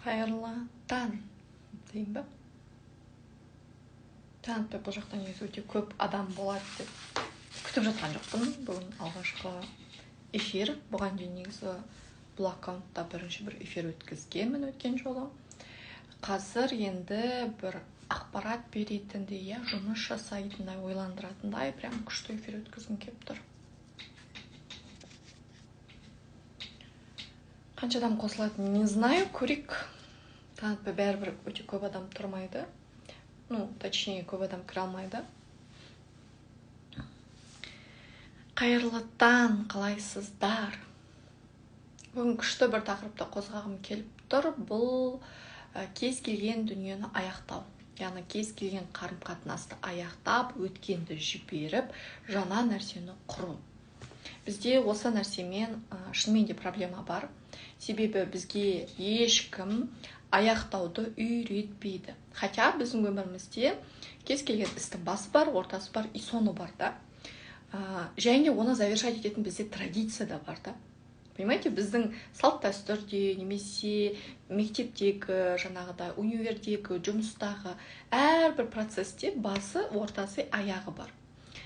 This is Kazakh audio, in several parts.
Қайырлы таң дейін ба? Таңатпай бұл жақтан негізі өте көп адам болады деп күтіп жатқан жоқпын. Бүгін алғашқы эфир. Бұған дейін негізі бұл аккаунтта бірінші бір эфир өткізгенмін өткен жолы. Қазір енді бір ақпарат беретіндей, жұмыс жасайтындай, ойландыратындай прям күшті эфир өткізгім келіп тұр. Қанша адам қосылатын не знаю, көрейік. Таңатпай бәрібір өте көп адам тұрмайды. Точнее, көп адам кіре алмайды. Қайырлы таң, қалайсыздар? Бүгін күшті бір тақырыпты қозғағым келіп тұр. Бұл кез келген дүниені аяқтау. Яғни кез келген қарым-қатынасты аяқтап, өткенді жіберіп, жаңа нәрсені құру. Бізде осы нәрсемен шынымен де проблема бар. Себебі бізге ешкім аяқтауды үйретпейді. Хотя біздің өмірімізде кез келген істің басы бар, ортасы бар, и соңы бар да. Және оны завершать ететін бізде традиция да бар да. Понимаете, біздің салт дәстүрде, немесе мектептегі, жаңағыдай универдегі, жұмыстағы әрбір процесте басы, ортасы, аяғы бар.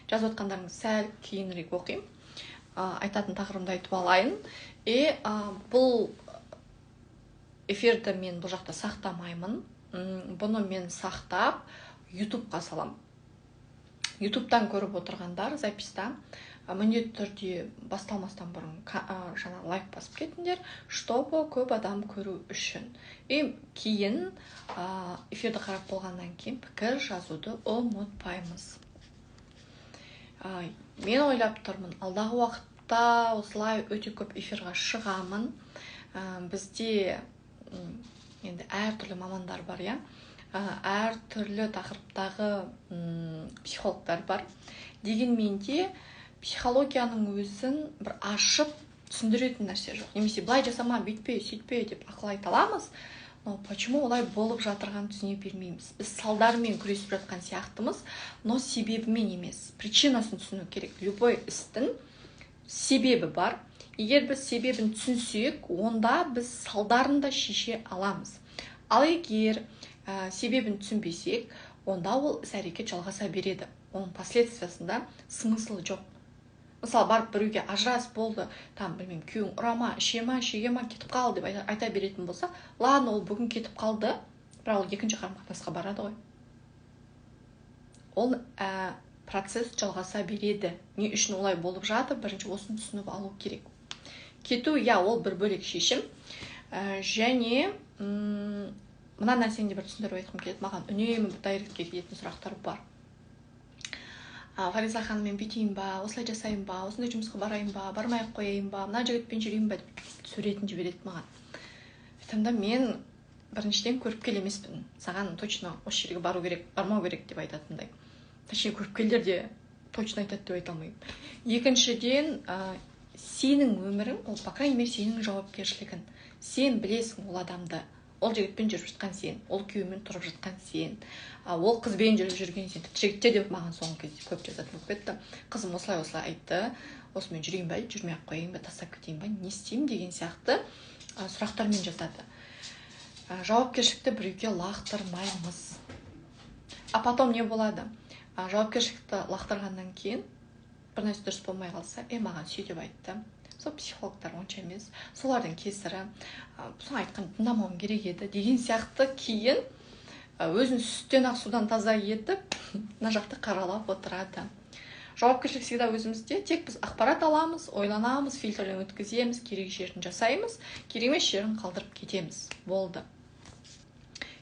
Жазып отқандарыңыз сәл кейінірек оқимын. Айтатын тақырыбымды айтып алайын. Бұл эфирді мен бұл жақта сақтамаймын. Бұны мен сақтап YouTube'қа салам. YouTube'дан көріп отырғандар записта міндетті түрде басталмастан бұрын жаңа лайк басып кетіңдер, чтобы көп адам көру үшін. Кейін эфирді қарап болғаннан кейін пікір жазуды ұмытпаймыз. Мен ойлап тұрмын, алдағы уақытта осылай өте көп эфирға шығамын. Бізде енді әртүрлі мамандар бар, әртүрлі тақырыптағы психологтар бар. Дегенмен де психологияның өзін бір ашып түсіндіретін нәрсе жоқ. Немесе былай жасама, бүйтпе, сөйтпе деп ақыл айта аламыз. Но почему олай болып жатырған түсіне бермейміз? Біз салдарымен күресіп жатқан сияқтымыз, но себебімен емес. Причинасын түсіну керек. Любой істің себебі бар. Егер біз себебін түсінсек, онда біз салдарын да шеше аламыз. Ал егер себебін түсінбесек, онда ол іс-әрекет жалғаса береді. Оның последствиясында смыслы жоқ. Мысалы, барып біреуге ажырас болды, білмеймін, күйеуің ұрама, ішема, шегема, кетіп қалды деп айта беретін болса, ладно, ол бүгін кетіп қалды, бірақ ол екінші қарым-қатынасқа барады ғой. Ол процесс жалғаса береді. Не үшін олай болып жатыр, бірінші осыны түсініп алу керек. Кету, ол бір бөлек шешім. Және мына нәрсені бір түсіндіріп айтқым келеді. Маған үнемі дайректке келетін сұрақтар бар. Фариза ханым, мен бүйтейін ба, осылай жасайын ба, осындай жұмысқа барайын ба, бармай-ақ қояйын ба, мына жігітпен жүрейін ба деп суретін жібереді маған. Айтамда, мен біріншіден көріпкел емеспін. Саған точно осы жерге бару керек, бармау керек деп айтатындай. Точнее, көріпкелдер де точно айтады деп айта алмаймын. Екіншіден, сенің өмірің, ол по крайней мере сенің жауапкершілігін. Сен білесің ол адамды. Ол жігітпен жүріп жатқан сен, ол күйеуімен тұрып жатқан сен, ол қызбен жүрген сен. Жігіттер де маған соңғы кезде көп жазатын болып кетті. Қызым осылай айтты, осымен жүрейін ба, жүрмей-ақ қояйын ба, тастап кетейін ба, не істеймін деген сияқты сұрақтармен жазады. Жауапкершілікті біреуге лақтырмаймыз. Потом не болады? Жауапкершілікті лақтырғаннан кейін бір нәрсе дұрыс болмай қалса, маған сөйтіп айтты. Сол психологтар онша емес, солардың кесірі, соң айтқан тыңдамауым керек еді деген сияқты кейін өзін сүттен ақ судан таза етіп, мына жақты қаралап отырады. Жауапкершілік всегда өзімізде, тек біз ақпарат аламыз, ойланамыз, фильтрден өткіземіз, керек жерін жасаймыз, керек емес жерін қалдырып кетеміз. Болды.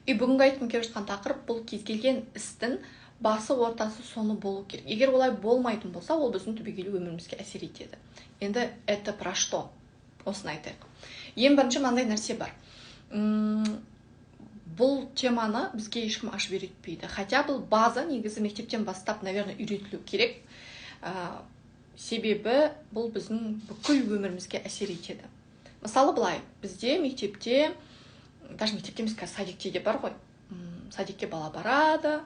Бүгінгі айтқым келіп жатқан тақырып, бұл кез келген істің басы, ортасы, соңы болу керек. Егер олай болмайтын болса, ол біздің түбегейлі өмірімізге әсер етеді. Енді это про что? Осыны айтайық. Ең бірінші мынандай нәрсе бар. Бұл теманы бізге ешкім ашып үйретпейді. Хотя бұл база негізі мектептен бастап, наверное, үйретілу керек. Себебі бұл біздің бүкіл өмірімізге әсер етеді. Мысалы былай, бізде мектепте, даже мектепте емес, садикте де бар ғой. Садикке бала барады,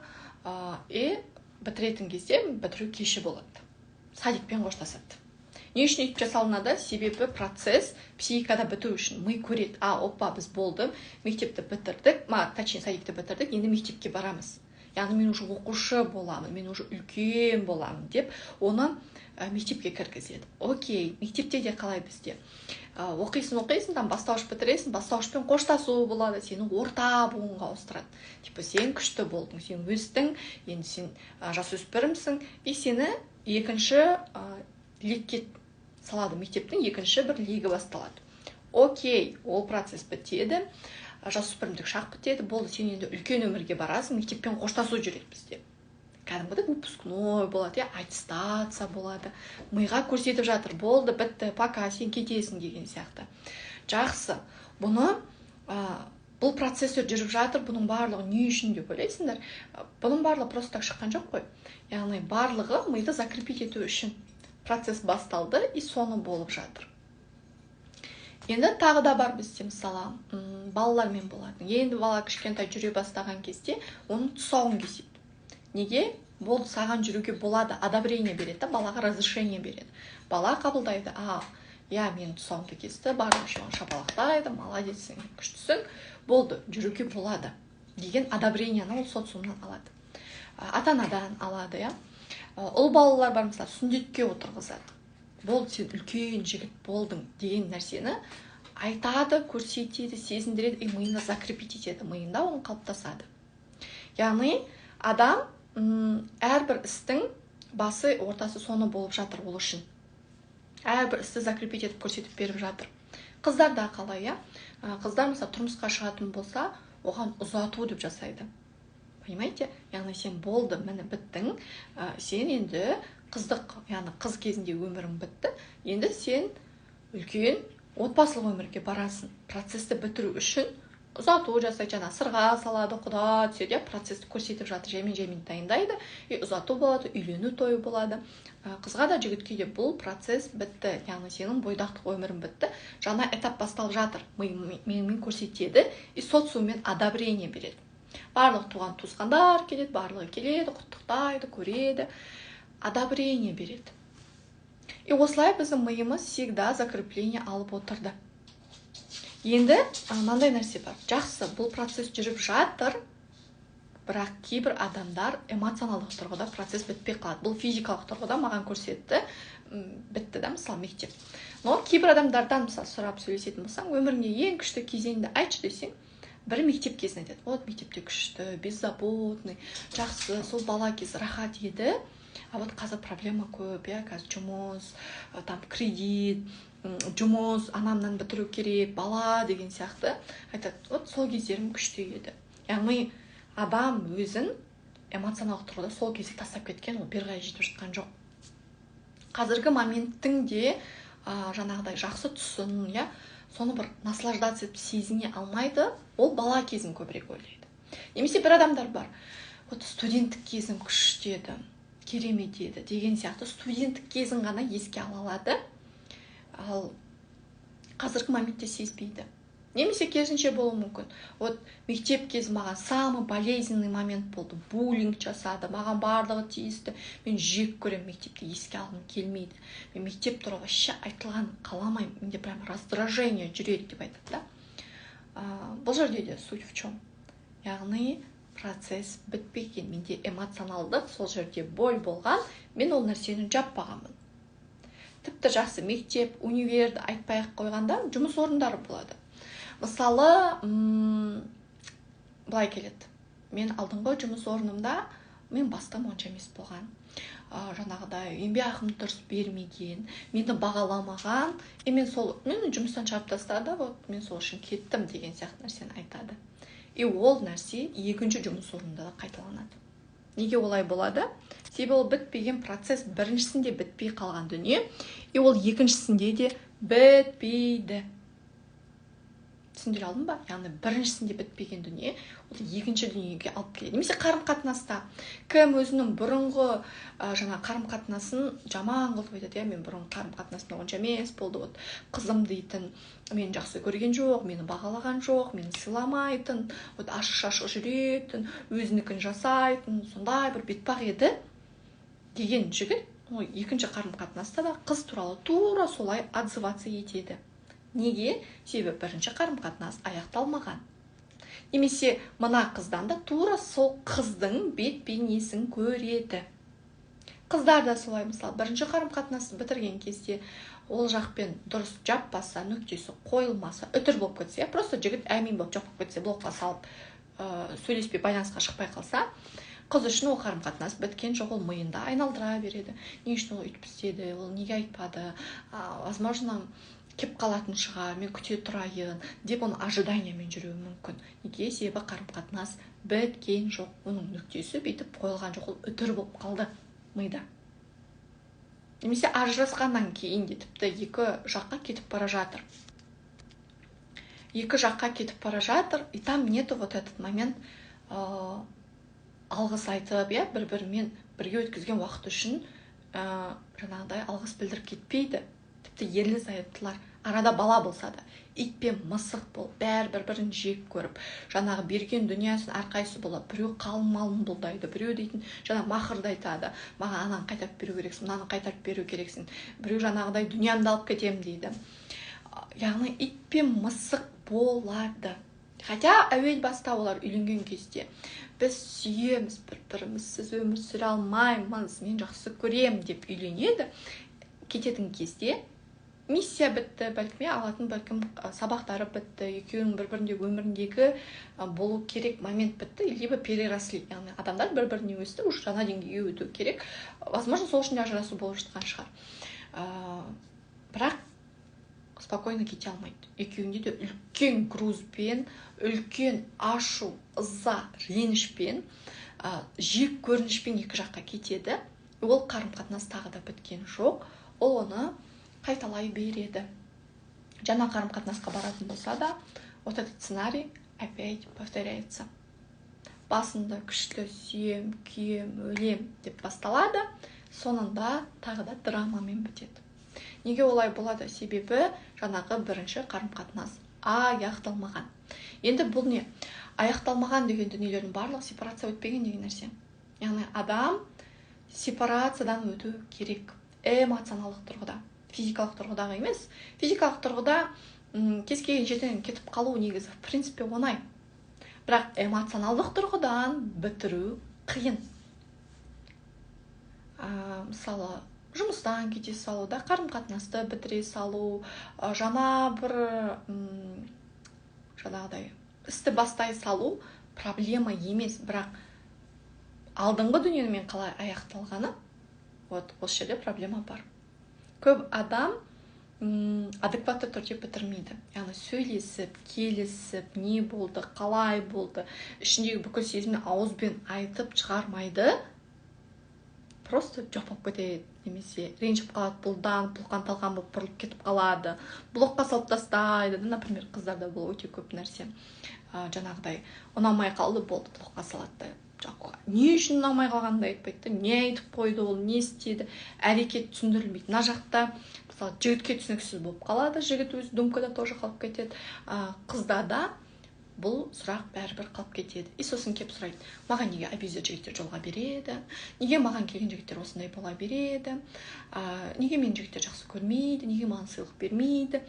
бітіретін кезде бітіру кеші болады. Садикпен қоштасады. Не үшін өйтіп жасалынады? Себебі процесс психикада біту үшін. Ми көреді, опа, біз болды, мектепті бітірдік, точнее садикті бітірдік, енді мектепке барамыз. Яғни мен уже оқушы боламын, мен уже үлкен боламын деп оны мектепке кіргізеді. Окей, мектепте де қалай бізде? Оқисың, там бастауыш бітіресің, бастауышпен қоштасу болады, сені орта буынға ауыстырады. Типа сен күшті болдың, сен өстің, енді сен жасөспірімсің, и сені екінші легке салады, мектептің екінші бір легі басталады. Окей, ол процесс бітеді, жасөспірімдік шақ бітеді, болды, сен енді үлкен өмірге барасың, мектеппен қоштасу жүреді бізде. Кәдімгідей выпускной болады, аттестация болады, миға көрсетіп жатыр, болды, бітті, пока, сен кетесің деген сияқты. Жақсы, бұл процесстер жүріп жатыр, бұның барлығы не үшін деп ойлайсыңдар? Бұның барлығы просто так шыққан жоқ қой. Яғни барлығы миды закрепить ету үшін процесс басталды и соны болып жатыр. Енді тағы да бар бізде, мысалы, балалармен болады. Енді бала кішкентай жүре бастаған кезде оның тұсауын кеседі. Неге? Болды, саған жүруге болады, одобрение береді, балаға разрешение береді. Бала қабылдайды, мен тұсауымды кесті, барлық жоғын шапалақтайды, молодецсің, күштісің, болды, жүруге болады деген одобрениені ол социумнан алады. Ата-анадан алады, ұл балалар бар, мысалы, сүндетке отырғызады. Болды, сен үлкен жігіт болдың деген нәрсені айтады, көрсетеді, сезіндіреді, миында закрепить етеді, миында оның қалыптасады. Яғни адам әрбір істің басы, ортасы соны болып жатыр ол үшін. Әрбір істі закрепить етіп көрсетіп беріп жатыр. Қыздар да қалай, қыздар мысалы тұрмысқа шығатын болса, оған ұзату деп жасайды. Понимаете? Яғни сен болды, міне біттің, сен енді қыздық, яғни қыз кезінде өмірің бітті, енді сен үлкен отбасылық өмірге барасың. Процесті бітіру үшін ұзату жасайды, сырға салады, құда түседі, процесті көрсетіп жатыр, жаймен дайындайды, ұзату болады, үйлену тойы болады. Қызға да жігітке де бұл процесс бітті, яғни сенің бойдақтық өмірің бітті, жаңа этап басталып жатыр, мимен көрсетеді, социуммен одобрение береді. Барлық туған туысқандар келеді, барлығы келеді, құттықтайды, көреді, одобрение береді. И осылай біздің миымыз всегда закрепление алып отырды. Енді мынандай нәрсе бар. Жақсы, бұл процесс жүріп жатыр, бірақ кейбір адамдар эмоционалдық тұрғыда процесс бітпей қалады. Бұл физикалық тұрғыда маған көрсетті, бітті да, мысалы, мектеп. Но кейбір адамдардан, мысалы, сұрап сөйлесетін болсаң, өміріңде ең күшті кезеңді айтшы десең, бірі мектеп кезін айтады. Вот мектепте күшті, беззаботный, жақсы, сол бала кезі рахат еді. Вот қазір проблема көп, қазір жұмыс, там кредит, жұмыс, анамнан бітіру керек, бала деген сияқты. Айтады, вот сол кездерім күшті еді. Яғни адам өзін эмоционалдық тұрғыда сол кезде тастап кеткен, ол бері қарай жетіп жатқан жоқ. Қазіргі моменттің де жаңағыдай жақсы тұсын, соны бір наслаждаться етіп сезіне алмайды, ол бала кезін көбірек ойлайды. Немесе бір адамдар бар, вот студенттік кезім күшті еді, керемет еді деген сияқты студенттік кезін ғана еске ала алады, ал қазіргі моментте сезбейді. Немесе керісінше болуы мүмкін. Вот мектеп кезі маған самый болезненный момент болды. Буллинг жасады, маған барлығы тиісті. Мен жек көрем, мектепте еске алғым келмейді. Мен мектеп туралы вообще айтылған қаламаймын. Менде прям раздражение жүреді деп айтады, да? Бұл жерде де суть в чем? Яғни процесс бітпеген. Менде эмоционалдық сол жерде боль болған, мен ол нәрсені жаппағанмын. Тіпті жақсы мектеп, универді айтпай-ақ қойғанда жұмыс орындары болады. Мысалы, былай келеді. Мен алдыңғы жұмыс орнымда, мен бастам онша емес болған. Жаңағыдай еңбек ақымды дұрыс бермеген, мені бағаламаған, мен жұмыстан шығарып тастады, вот мен сол үшін кеттім деген сияқты нәрсені айтады. И ол нәрсе екінші жұмыс орнында да қайталанады. Неге олай болады? Себебі ол бітпеген процесс біріншісінде бітпей қалған дүние, и ол екіншісінде де бітпейді. Түсіндіре алдым ба? Яғни біріншісінде бітпеген дүние, ол екінші дүниеге алып келеді. Немесе қарым-қатынаста кім өзінің бұрынғы қарым-қатынасын жаман қылып айтады, мен бұрын қарым-қатынасым онша емес болды, вот қызым дейтін, мені жақсы көрген жоқ, мені бағалаған жоқ, мені сыйламайтын, вот ашық-шашық жүретін, өзінікін жасайтын, сондай бір бетпақ еді деген жігіт, екінші қарым-қатынаста да қыз туралы тура солай отзываться етеді. Неге? Себебі бірінші қарым-қатынас аяқталмаған. Немесе мына қыздан да тура сол қыздың бет бейнесін көреді. Қыздар да солай, мысалы, бірінші қарым-қатынасты бітірген кезде ол жақпен дұрыс жаппаса, нүктесі қойылмаса, үтір болып кетсе, просто жігіт әмин болып жоқ болып кетсе, блокқа салып сөйлеспей байланысқа шықпай қалса, қыз үшін ол қарым-қатынас біткен жоқ, ол миында айналдыра береді. Не үшін ол өйтіп істеді, ол неге айтпады, возможно, кеп қалатын шығар, мен күте тұрайын деп оны ожиданиямен жүруі мүмкін. Неге? Себебі қарым-қатынас біткен жоқ, оның нүктесі бүйтіп қойылған жоқ, ол үтір болып қалды мида. Немесе ажырасқаннан кейін де тіпті екі жаққа кетіп бара жатыр. И там нету вот этот момент алғыс айтып, бір-бірімен бірге өткізген уақыт үшін жаңағыдай алғыс білдіріп кетпейді. Тіпті ерлі-зайыптылар, арада бала болса да, ит пен мысық болып, бір-бірін жек көріп, жаңағы берген дүниясын әрқайсысы болады. Біреу қалың малын бұлдайды, біреу дейтін жаңағы мақырды айтады, маған ананы қайтарып беру керексің, мынаны қайтарып беру керексің, біреу жаңағыдай дүниямды алып кетем дейді. Яғни ит пен мысық болады. Хотя әуел баста олар үйленген кезде біз сүйеміз бір-бірімізсіз өмір сүре алмаймыз, мен жақсы көрем деп үйленеді. Кететін кезде миссия бітті, бәлкім алатын бәлкім сабақтары бітті, екеуінің бір-бірінде өміріндегі болу керек момент бітті, либо переросли, яғни адамдар бір-біріне өсті, уже жаңа деңгейге өту керек. Возможно, сол үшін ажырасу болып жатқан шығар. Бірақ спокойно кете алмайды. Екеуінде де үлкен грузбен, үлкен ашу, ыза, ренішпен, жек көрінішпен екі жаққа кетеді. Ол қарым-қатынас тағы да біткен жоқ. Ол оны қайталай береді. Жаңа қарым-қатынасқа баратын болса да, вот этот сценарий опять повторяется. Басында күшті сүйем, күйем, өлем деп басталады, соңында тағы да драмамен бітеді. Неге олай болады? Себебі жаңағы бірінші қарым-қатынас аяқталмаған. Енді бұл не? Аяқталмаған деген дүниелердің барлығы сепарация өтпеген деген нәрсе. Яғни адам сепарациядан өту керек. Эмоционалдық тұрғыда, физикалық тұрғыдағы емес. Физикалық тұрғыда кез келген жерден кетіп қалу негізі в принципе оңай. Бірақ эмоционалдық тұрғыдан бітіру қиын. Мысалы, жұмыстан кете салу, қарым-қатынасты бітіре салу, жаңа бір жаңағыдай істі бастай салу проблема емес, бірақ алдыңғы дүниемен қалай аяқталғаны, вот осы жерде проблема бар. Көп адам адекватты түрде бітірмейді. Яғни сөйлесіп, келісіп, не болды, қалай болды, ішіндегі бүкіл сезімді ауызбен айтып шығармайды. Просто жоқ болып кетеді, немесе ренжіп қалады, бұлқан-талқан болып бұрылып кетіп қалады, блокқа салып тастайды. Например, қыздарда бұл өте көп нәрсе. Жаңағыдай ұнамай қалды, болды, блокқа салады. Не үшін ұнамай қалғанды айтпайды, не айтып қойды ол, не істеді, әрекет түсіндірілмейді. Мына жақта мысалы жігітке түсініксіз болып қалады, жігіт өз думкада тоже қалып кетеді. Қызда да бұл сұрақ бәрібір қалып кетеді. И сосын кеп сұрайды, маған неге абьюзер жігіттер жолға береді, неге маған келген жігіттер осындай бола береді, неге мен жігіттер жақсы көрмейді, неге маған сыйлық бермейді.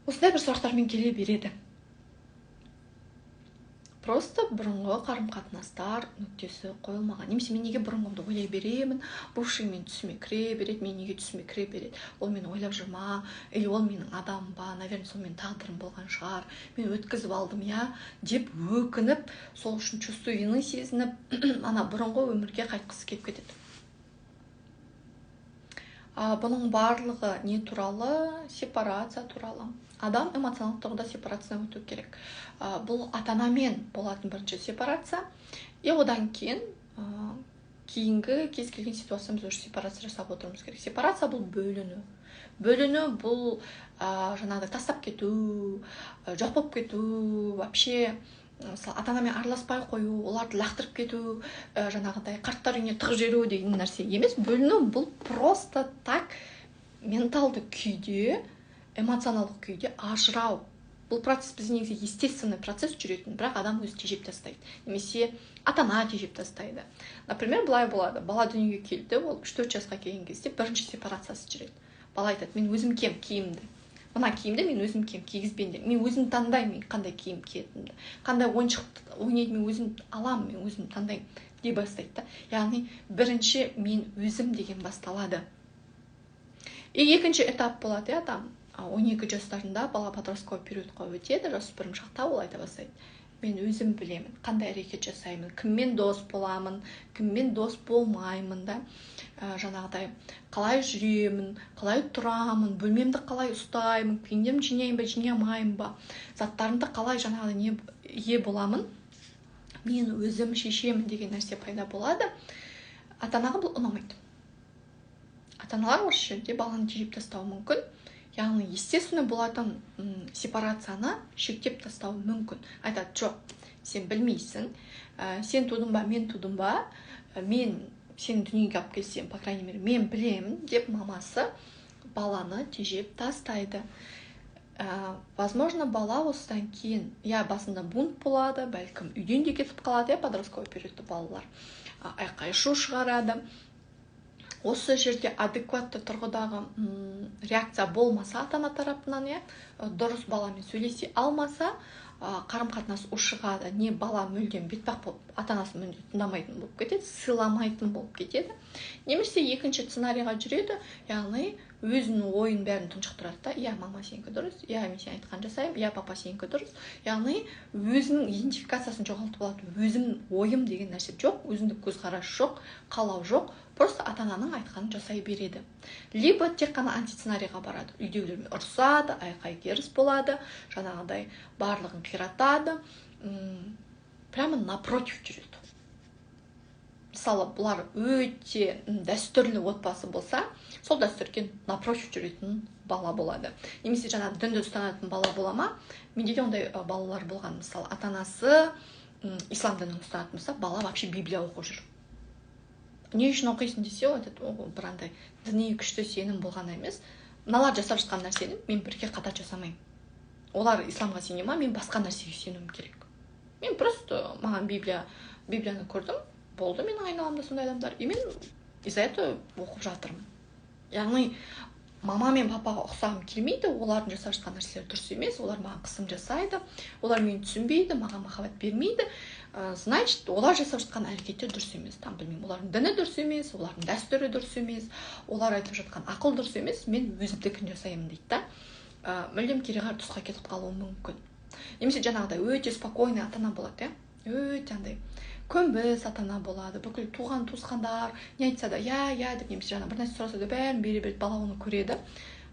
Осындай бір сұрақтармен келе береді. Просто бұрынғы қарым-қатынастар нүктесі қойылмаған. Немесе мен неге бұрынғымды ойлай беремін, бывший мен түсіме кіре береді, мен неге түсіме кіре береді, ол мені ойлап жүр ма, или ол менің адамым ба, наверное, сол менің тағдырым болған шығар, мен өткізіп алдым, деп өкініп, сол үшін чувство вины сезініп, ана бұрынғы өмірге қайтқысы келіп кетеді. Бұның барлығы не туралы? Сепарация туралы. Адам эмоционалдық тұрғыда сепарациядан өту керек. Бұл ата-анамен болатын бірінші сепарация. И одан кейін кейінгі кез келген ситуациямыз уже сепарация жасап отырмыз керек. Сепарация бұл бөліну. Бөліну бұл жаңағыдай тастап кету, жоқ болып кету, вообще мысалы ата-анамен араласпай қою, оларды лақтырып кету, жаңағыдай қарттар үйіне тығып жіберу деген нәрсе емес. Бөліну бұл просто так менталды күйде, эмоционалдық күйде ажырау. бұл процесс бізде негізі естественный процесс жүретін, бірақ адам өзі тежеп тастайды, немесе ата-ана тежеп тастайды. Например, былай болады, бала дүниеге келді, ол 3-4 жасқа келген кезде бірінші сепарациясы жүреді. Бала айтады, мен өзім киімді, мына киімді мен өзім кигізбеймін деп, мен өзім таңдаймын қандай киім киетінімді, қандай ойыншық ойнайды мен өзім аламын, мен өзім таңдаймын дей бастайды. Яғни бірінші мен өзім деген басталады. Екінші этап болады, адам 12 жастарында бала подростковый периодқа өтеді, жасөспірім шақта ол айта бастайды. Мен өзім білемін, қандай әрекет жасаймын, кіммен дос боламын, кіммен дос болмаймын да, жаңағыдай қалай жүремін, қалай тұрамын, бөлмемді қалай ұстаймын, киімдерімді жинаймын ба, жинамаймын ба, заттарымды қалай жаңағыдай ие боламын, мен өзім шешемін деген нәрсе пайда болады. Ата-анаға бұл ұнамайды. Ата-аналар осы жерде баланы тежеп тастауы мүмкін. Яғни естественно болатын сепарацияны шектеп тастауы мүмкін. Айтады, жоқ, сен білмейсің, сен тудың ба, мен тудым ба, мен сен дүниеге алып келсем, по крайней мере, мен білемін деп мамасы баланы тежеп тастайды. Возможно, бала осыдан кейін, басында бунт болады, бәлкім үйден де кетіп қалады, подростковый периодта балалар айқай-шу шығарады. Осы жерде адекватты тұрғыдағы реакция болмаса ата-ана тарапынан, дұрыс баламен сөйлесе алмаса, қарым-қатынас ушығады, не бала мүлдем бетпақ болып, ата-анасын мүлде тыңдамайтын болып кетеді, сыйламайтын болып кетеді. Немесе екінші сценарийға жүреді, яғни өзінің ойын бәрін тұншықтырады да, мама сенікі дұрыс, мен сен айтқан жасаймын, папа сенікі дұрыс. Яғни өзінің идентификациясын жоғалтып алады. Өзім ойым деген нәрсе жоқ, өзіндік көзқарас жоқ, қалау жоқ, просто ата-ананың айтқанын жасай береді. Либо тек қана антисценарийға барады, үйдегілермен ұрсады, айқай керіс болады, жаңағыдай барлығын қиратады, прямо напротив жүреді. Мысалы, бұлар өте дәстүрлі отбасы болса, сол дәстүрге напротив жүретін бала болады. Немесе жаңа дінді ұстанатын бала бола ма? Менде де ондай балалар болған. Мысалы, ата-анасы ислам дінін ұстанатын болса, бала вообще Библия оқып жүр. Не үшін оқисың десе, бірандай діни күшті сенім болған емес. Мыналар жасап жатқан нәрсені мен бірге қатар жасамаймын. Олар исламға сене ма, мен басқа нәрсеге сенуім керек. Мен просто маған Библияны көрдім, болды менің айналамда сондай адамдар. И мен из-за этого оқып жатырмын. Яғни мама мен папаға ұқсағым келмейді, олардың жасап жатқан нәрселер дұрыс емес, олар маған қысым жасайды, олар мені түсінбейді, маған махаббат бермейді. Значит, олар жасап жатқан әрекеттер дұрыс емес. Там білмеймін, олардың діні дұрыс емес, олардың дәстүрі дұрыс емес, олар айтып жатқан ақыл дұрыс емес, мен өзімдікін жасаймын дейді да. Мүлдем кереғар тұсқа кетіп қалуы мүмкін. Немесе жаңағыдай өте спокойный ата-ана болады, өте андай көнбіс ата-ана болады, бүкіл туған туысқандар не айтса да деп, немесе жаңа бір нәрсе сұраса да бәрін бере береді, бала оны көреді.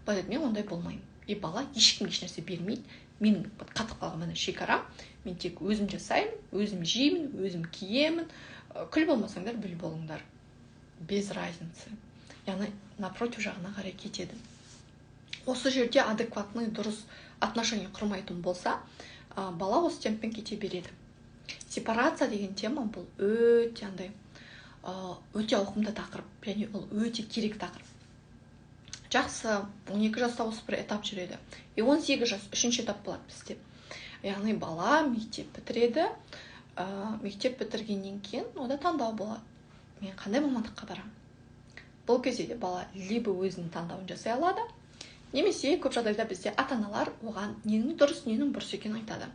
Былай дейді, мен ондай болмаймын. И бала ешкімге еш нәрсе бермейді. Менің қатып қалған шекарам, мен тек өзім жасаймын, өзім жеймін, өзім киемін. Күл болмасаңдар, біл болыңдар. Без разницы. Яғни напротив жағына қарай кетеді. Осы жерде адекватный дұрыс отношение құрмайтын болса, бала осы темппен кете береді. Сепарация деген тема бұл өте ауқымды тақырып, және ол өте керек тақырып. Жақсы, 12 жаста осы бір этап жүреді. 18 жас, үшінші этап болады бізде. Яғни бала мектеп бітіреді, мектеп бітіргеннен кейін ода таңдау болады. Мен қандай мамандыққа барам? Бұл кезде бала либо өзінің таңдауын жасай алады, немесе көп жағдайда бізде ата-аналар оған ненің дұрыс, ненің бұрыс екенін айтады.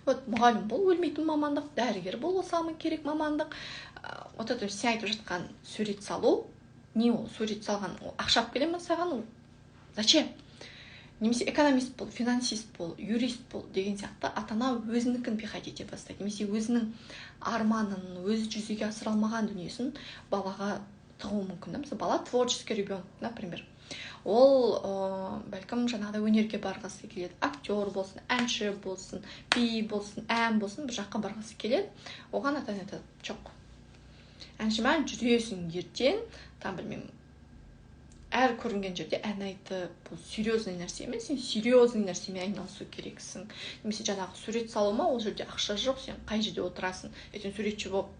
Мұғалім бол, өлмейтін мамандық, дәрігер бол, самый керек мамандық. Сен айтып жатқан сурет салу, не ол сурет салған, ақша алып келе ме саған? Зачем? Немесе экономист бол, финансист бол, юрист бол деген сияқты ата-ана өзінікін пихать ете бастайды. Немесе өзінің арманын, өзі жүзеге асыра алмаған дүниесін балаға тығуы мүмкін. Мысалы, бала творческий ребенок, например. Ол бәлкім жаңағыдай өнерге барғысы келеді, актер болсын, әнші болсын, би болсын, ән болсын, бір жаққа барғысы келеді. Оған ата-ана айтады, жоқ. Әншімен жүресің ертең, там білмеймін, әр көрінген жерде ән айтып, бұл серьезный нәрсе емес, сен серьезный нәрсемен айналысу керексің. Немесе жаңағы сурет салума, ол жерде ақша жоқ, сен қай жерде отырасың, ертең суретші болып.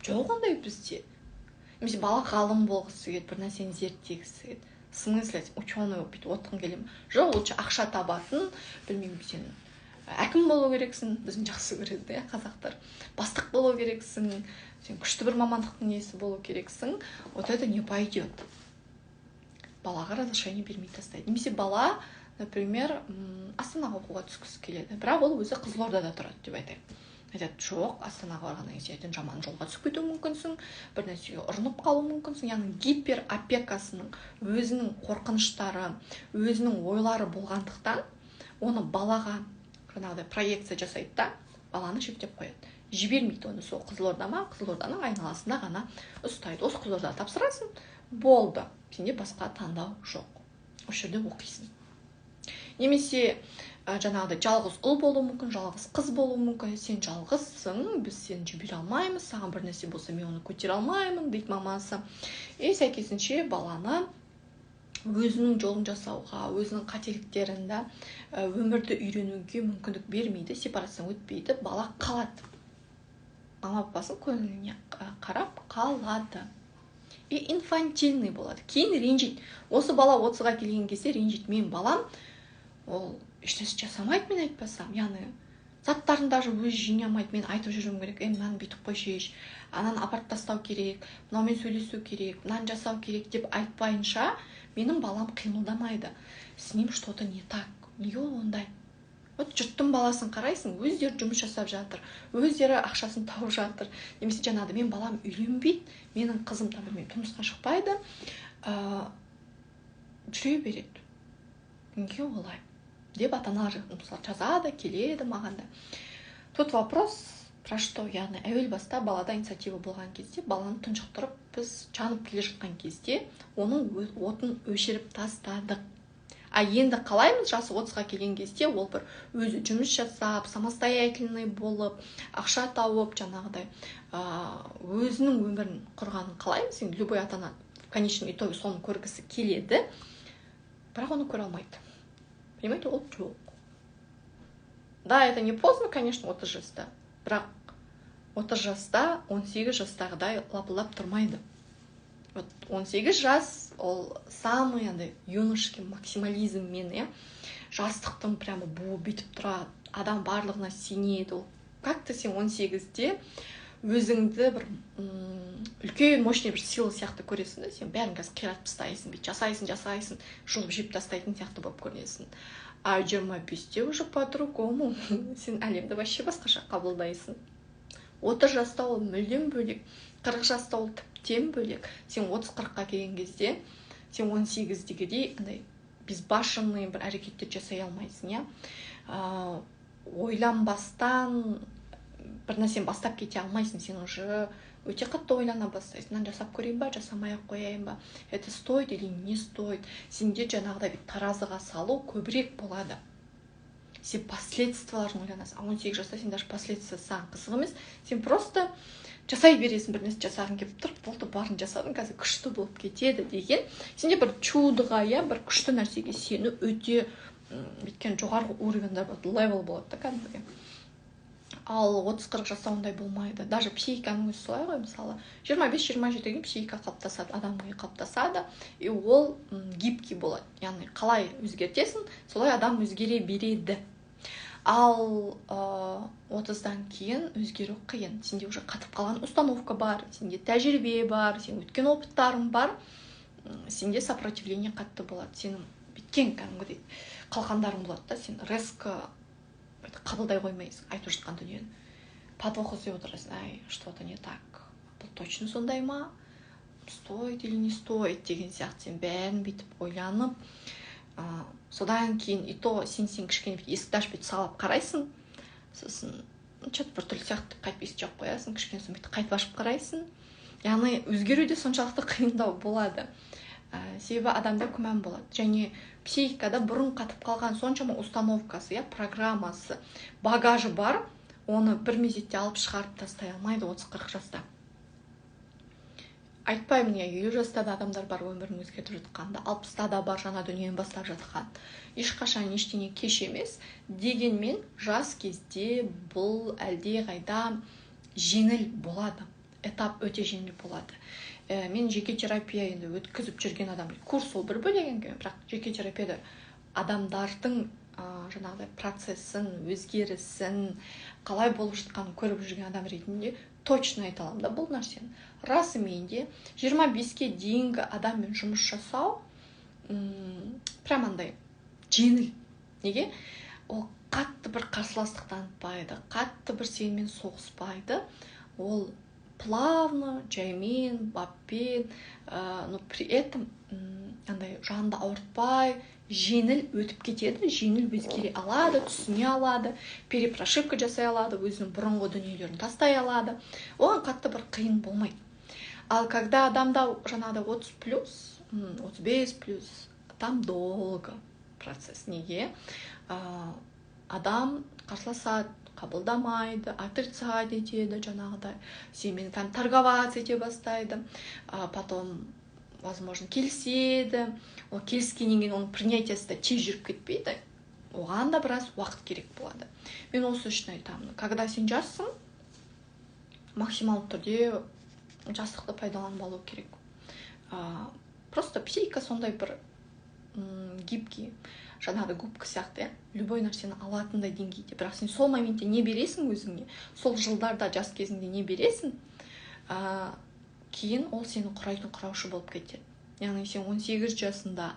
Жоқ ондай бізде. Немесе бала ғалым болғысы келеді, бір нәрсені зерттегісі келеді. в смысле ученый болып бүйтіп отырғың келе ме? Жоқ, лучше ақша табатын, білмеймін, сен әкім болу керексің, біздің жақсы көреді қазақтар. Бастық болу керексің, сен күшті бір мамандықтың иесі болу керексің. Вот это не пойдет. Балаға разрешение бермей тастайды. Немесе бала, например, Астанаға оқуға түскісі келеді, бірақ ол өзі Қызылордада тұрады деп айтайық. Айтады, жоқ, Астанаға барғаннан кейін сен жаман жолға түсіп кетуі мүмкінсің, бір нәрсеге ұрынып қалуы мүмкінсің. Яғни гиперопекасының өзінің қорқыныштары, өзінің ойлары болғандықтан, оны балаға жаңағыдай проекция жасайды да, баланы шектеп қояды. Жібермейді оны сол Қызылорданың айналасында ғана ұстайды. Осы Қызылордада тапсырасың, болды. Сенде басқа таңдау жоқ. Осы жерде оқисың. Немесе жаңағыдай жалғыз ұл болуы мүмкін, жалғыз қыз болуы мүмкін. Сен жалғызсың, біз сені жібере алмаймыз, саған бір нәрсе болса мен оны көтере алмаймын дейді мамасы. Сәйкесінше баланы өзінің жолын жасауға, өзінің қателіктерінде өмірді үйренуге мүмкіндік бермейді, сепарациядан өтпейді, бала қалады. Мама папасын көңіліне қарап қалады. Инфантильный болады. Кейін ренжиді. Осы бала 30-ға келген кезде ренжиді. Мен балам, ол ештеңе жасамайды, мен айтпасам. Яғни заттарын даже өзі жинай алмайды. Мен айтып жүргім керек. Мынаны бүйтіп қойшы, ананы апарып тастау керек, мынаумен сөйлесу керек, мынаны жасау керек деп айтпайынша, менің балам қимылдамайды. С ним что-то не так. Неге ол ондай? Вот жұрттың баласын қарайсың, өздері жұмыс жасап жатыр, өздері ақшасын тауып жатыр. Немесе жаңағыдай, мен балам үйленбейді, менің қызым да білмеймін, тұрмысқа шықпайды, жүре береді. Неге олай? Деп ата-аналар жазады, келеді маған да. Тут вопрос про что? Яғни әуел баста балада инициатива болған кезде, баланы тұншықтырып, біз жанып келе жатқан кезде, оның отын өшіріп тастадық. Енді қалаймыз, жасы 30-ға келген кезде, ол бір өзі жұмыс жасап, самостоятельный болып, ақша тауып, жаңағыдай өзінің өмірін құрғанын қалаймыз. Енді любой ата-ана в конечном итоге соны көргісі келеді, бірақ оны көре алмайды. Понимаете, ол жоқ. Да, это не поздно, конечно, 30 жаста, бірақ 30 жаста 18 жастағыдай лапылдап тұрмайды. 18 жас, ол самый юношеский максимализммен, жастықтың прямо буы бүйтіп тұрады, адам барлығына сенеді. Ол как-то сен 18-де өзіңді бір үлкен мощный бір сила сияқты көресің, сен бәрін қазір қиратып тастайсың, жасайсың, жұлып жеп тастайтын сияқты болып көрінесің. А 25-те уже по-другому, сен әлемді вообще басқаша қабылдайсың. 30 жаста ол мүлдем бөлек, 40 жаста ол тіптен бөлек. Сен 30-40-қа келген кезде, сен 18-дегідей безбашенный бір әрекеттер жасай алмайсың, ойланбастан бір нәрсені бастап кете алмайсың, сен уже өте қатты ойлана бастайсың. Мынаны жасап көрейін ба, жасамай-ақ қояйын ба, это стоит или не стоит. Сенде жаңағыдай таразыға салу көбірек болады. Сен последствияларын ойланасың. А 18 жаста сен даже последствия саған қызық емес. Сен просто жасай бересің, бір нәрсе жасағың келіп тұр, болды, барын жасадың, қазір күшті болып кетеді деген. Сенде бір чудоға, бір күшті нәрсеге сені өте өйткені жоғарғы уровеньда левел болады да кәдімгі. Ал 30-40 жаста ондай болмайды. Даже психиканың өзі солай ғой, мысалы 25-27-ге психика қалыптасады, адам миы қалыптасады, и ол гибкий болады. Яғни қалай өзгертесің, солай адам өзгере береді. Ал 30-дан кейін өзгеру қиын. Сенде уже қатып қалған установка бар, сенде тәжірибе бар, сен өткен опыттарың бар, сенде сопротивление қатты болады. Сенің біткен кәдімгідей қалқандарың болады да, сен резко қабылдай қоймайсың айтып жатқан дүниені. Подвох іздеп отырасың, что-то не так. Бұл точно сондай ма? Стоит или не стоит деген сияқты сен бәрін бүйтіп ойланып, содан кейін и то сен кішкене есікті ашып бүйтіп салып қарайсың, сосын что-то бір түрлі сияқты қайтып есікті жауып қоясың, кішкене соң бүйтіп қайтып ашып қарайсың. Яғни өзгеру де соншалықты қиындау болады. Себебі адамда күмән болады. Және психикада бұрын қатып қалған соншама установкасы, программасы, багажы бар, оны бір мезетте алып шығарып тастай алмайды 30-40 жаста. Айтпаймын, 50 жаста да адамдар бар өмірін өзгертіп жатқанда, 60-та да бар жаңа дүниені бастап жатқан. Ешқашан ештеңе кеш емес, дегенмен жас кезде бұл әлде қайда жеңіл болады. Этап өте жеңіл болады. мен жеке терапия енді өткізіп жүрген адам, курс ол бір бөлек екен, бірақ жеке терапияда адамдардың жаңағыдай процесін, өзгерісін, қалай болып жатқанын көріп жүрген адам ретінде точно айта аламын да бұл нәрсені. Расымен де 25-ке дейінгі адаммен жұмыс жасау прям андай жеңіл. Неге? Ол қатты бір қарсыластық танытпайды, қатты бір сенімен соғыспайды. Ол плавно, жаймен, баппен, но при этом андай жанды ауыртпай, жеңіл өтіп кетеді, жеңіл өзгере алады, түсіне алады, перепрошивка жасай алады, өзінің бұрынғы дүниелерін тастай алады. Оған қатты бір қиын болмайды. Ал когда адамда жаңағыдай 30+, 35+, там долго процесс. Неге? Адам қарсыласады, қабылдамайды, отрицать етеді, жаңағыдай сенімен там торговаться ете бастайды, потом возможно келіседі. Ол келіскеннен кейін оның принятиясы да тез жүріп кетпейді, оған да біраз уақыт керек болады. Мен осы үшін айтамын, когда сен жассың, максималды түрде жастықты пайдаланып алу керек. Просто психика сондай бір гибкий, жаңағыдай губка сияқты, любой нәрсені алатындай деңгейде. Бірақ сен сол моментте не бересің өзіңе, сол жылдарда жас кезіңде не бересің, кейін ол сені құрайтын құраушы болып кетеді. Яғни сен 18 жасында